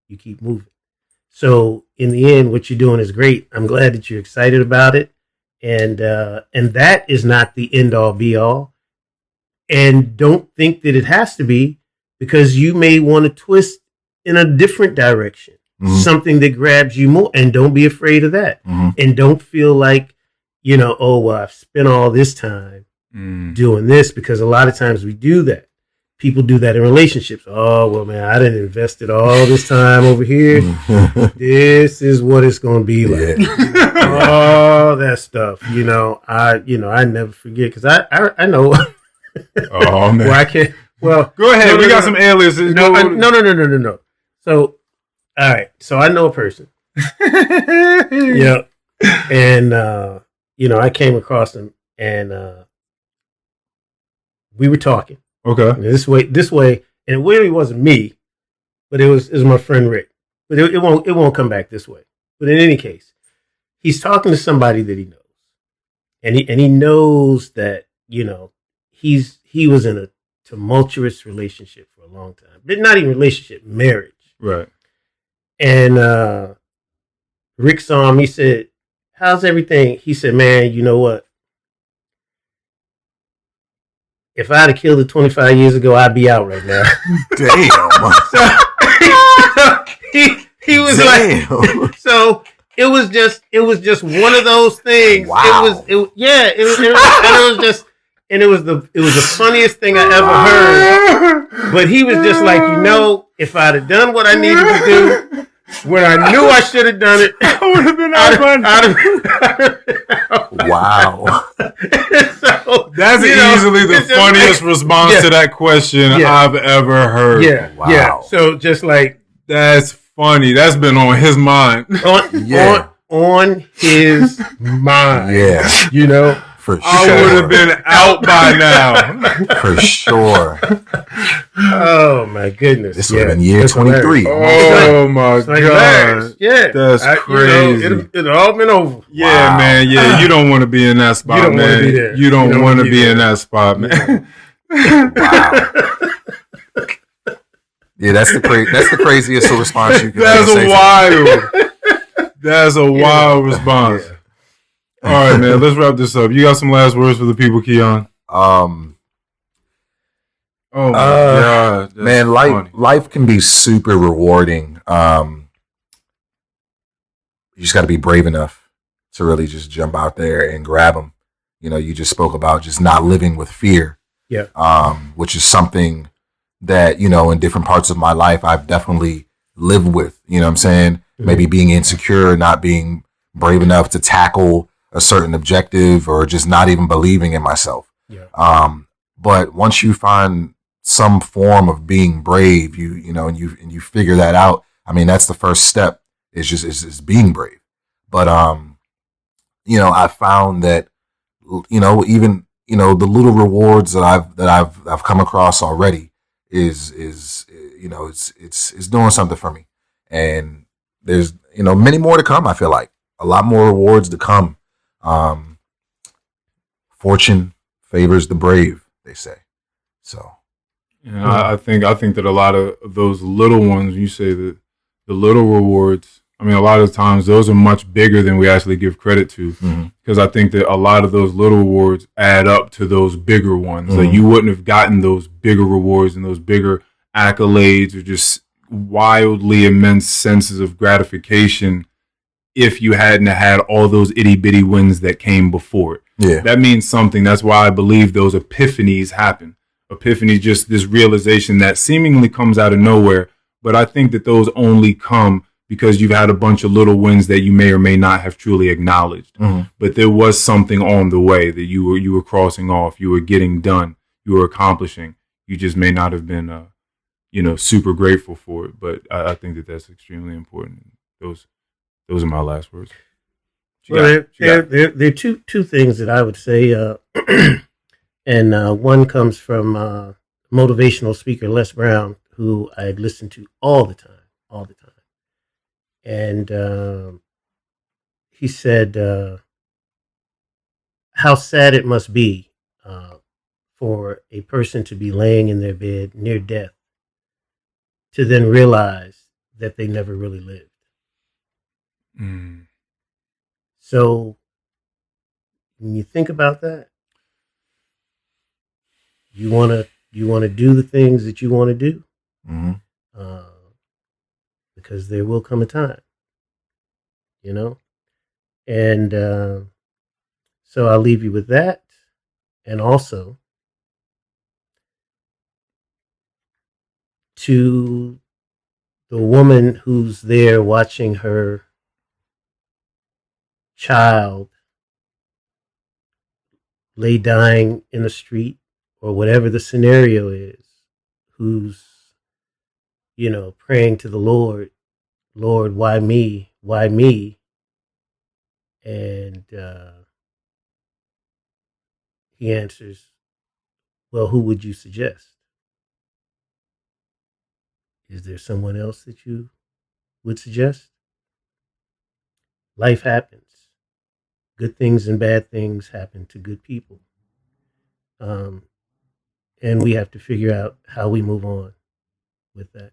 You keep moving. So in the end, what you're doing is great. I'm glad that you're excited about it. And that is not the end all be all. And don't think that it has to be, because you may want to twist in a different direction, something that grabs you more. And don't be afraid of that. And don't feel like, I've spent all this time doing this, because a lot of times we do that. People do that in relationships. Oh, well, man, I didn't invested all this time over here. This is what it's going to be like. All that stuff, I never forget, because I know. Oh, man. Well, I can't. Well, go ahead. We got some aliases. No. So, all right. So I know a person. Yeah. And, I came across him, and we were talking. Okay. This way, and it really wasn't me, but it was my friend Rick. But it won't come back this way. But in any case, he's talking to somebody that he knows, and he knows that he was in a tumultuous relationship for a long time, but not even relationship, marriage. Right. And Rick saw him. He said, "How's everything?" He said, "Man, you know what? If I'd have killed it 25 years ago, I'd be out right now." Damn. He was like, so it was just one of those things. Wow. It was the funniest thing I ever heard. But he was just like, if I'd have done what I needed to do, when I knew I should have done it, I would have been out. Wow. So, that's easily the funniest response to that question I've ever heard. Yeah. Wow. Yeah. So just like, that's funny. That's been on his mind. On his mind. Yeah. For sure. I would have been out by now. For sure. Oh my goodness. This would have been year 23. Oh my God. Yeah. That's crazy. It'd all been over. Yeah, man. Yeah, you don't want to be in that spot, man. You don't want to be in that spot, man. Wow. Yeah, that's the craziest response you can That's say. wild. That's a wild response. Yeah. All right, man. Let's wrap this up. You got some last words for the people, Keion? Oh my God, man! Life can be super rewarding. You just got to be brave enough to really just jump out there and grab them. You know, you just spoke about just not living with fear. Yeah. Which is something that, you know, in different parts of my life, I've definitely lived with, you know what I'm saying? Mm-hmm. Maybe being insecure, not being brave enough to tackle a certain objective, or just not even believing in myself. Yeah. But once you find some form of being brave, you know, and you figure that out, I mean, that's the first step, is being brave. But, you know, I found that, you know, even, you know, the little rewards that I've come across already is you know, it's doing something for me. And there's, you know, many more to come. I feel like a lot more rewards to come. Fortune favors the brave, they say. So, yeah, I think that a lot of those little ones, you say that the little rewards, I mean, a lot of times those are much bigger than we actually give credit to, because I think that a lot of those little rewards add up to those bigger ones. Like, you wouldn't have gotten those bigger rewards and those bigger accolades or just wildly immense senses of gratification if you hadn't had all those itty bitty wins that came before it. Yeah, that means something. That's why I believe those epiphanies happen. Epiphany, just this realization that seemingly comes out of nowhere, but I think that those only come because you've had a bunch of little wins that you may or may not have truly acknowledged. But there was something on the way that you were crossing off, you were getting done, you were accomplishing. You just may not have been, you know, super grateful for it. But I think that that's extremely important. Those are my last words. Well, there are two things that I would say, and one comes from motivational speaker Les Brown, who I listen to all the time. And he said, how sad it must be for a person to be laying in their bed near death to then realize that they never really lived. So when you think about that, you want to do the things that you want to do, because there will come a time, you know. And so I'll leave you with that, and also to the woman who's there watching her child lay dying in the street, or whatever the scenario is, who's, you know, praying to the Lord, why me? Why me? And he answers, well, who would you suggest? Is there someone else that you would suggest? Life happens. Good things and bad things happen to good people. And we have to figure out how we move on with that.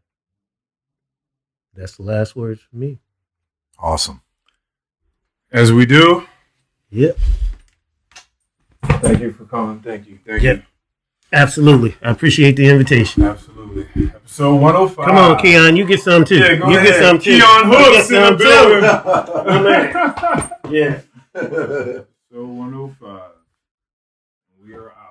That's the last words for me. Awesome. As we do. Yep. Thank you for coming. Thank you. Absolutely. I appreciate the invitation. Absolutely. Episode 105. Come on, Keion. You get some too. Yeah, go you ahead. Get some too. Keion Hooks in the building. Yeah. Episode 105. We are out.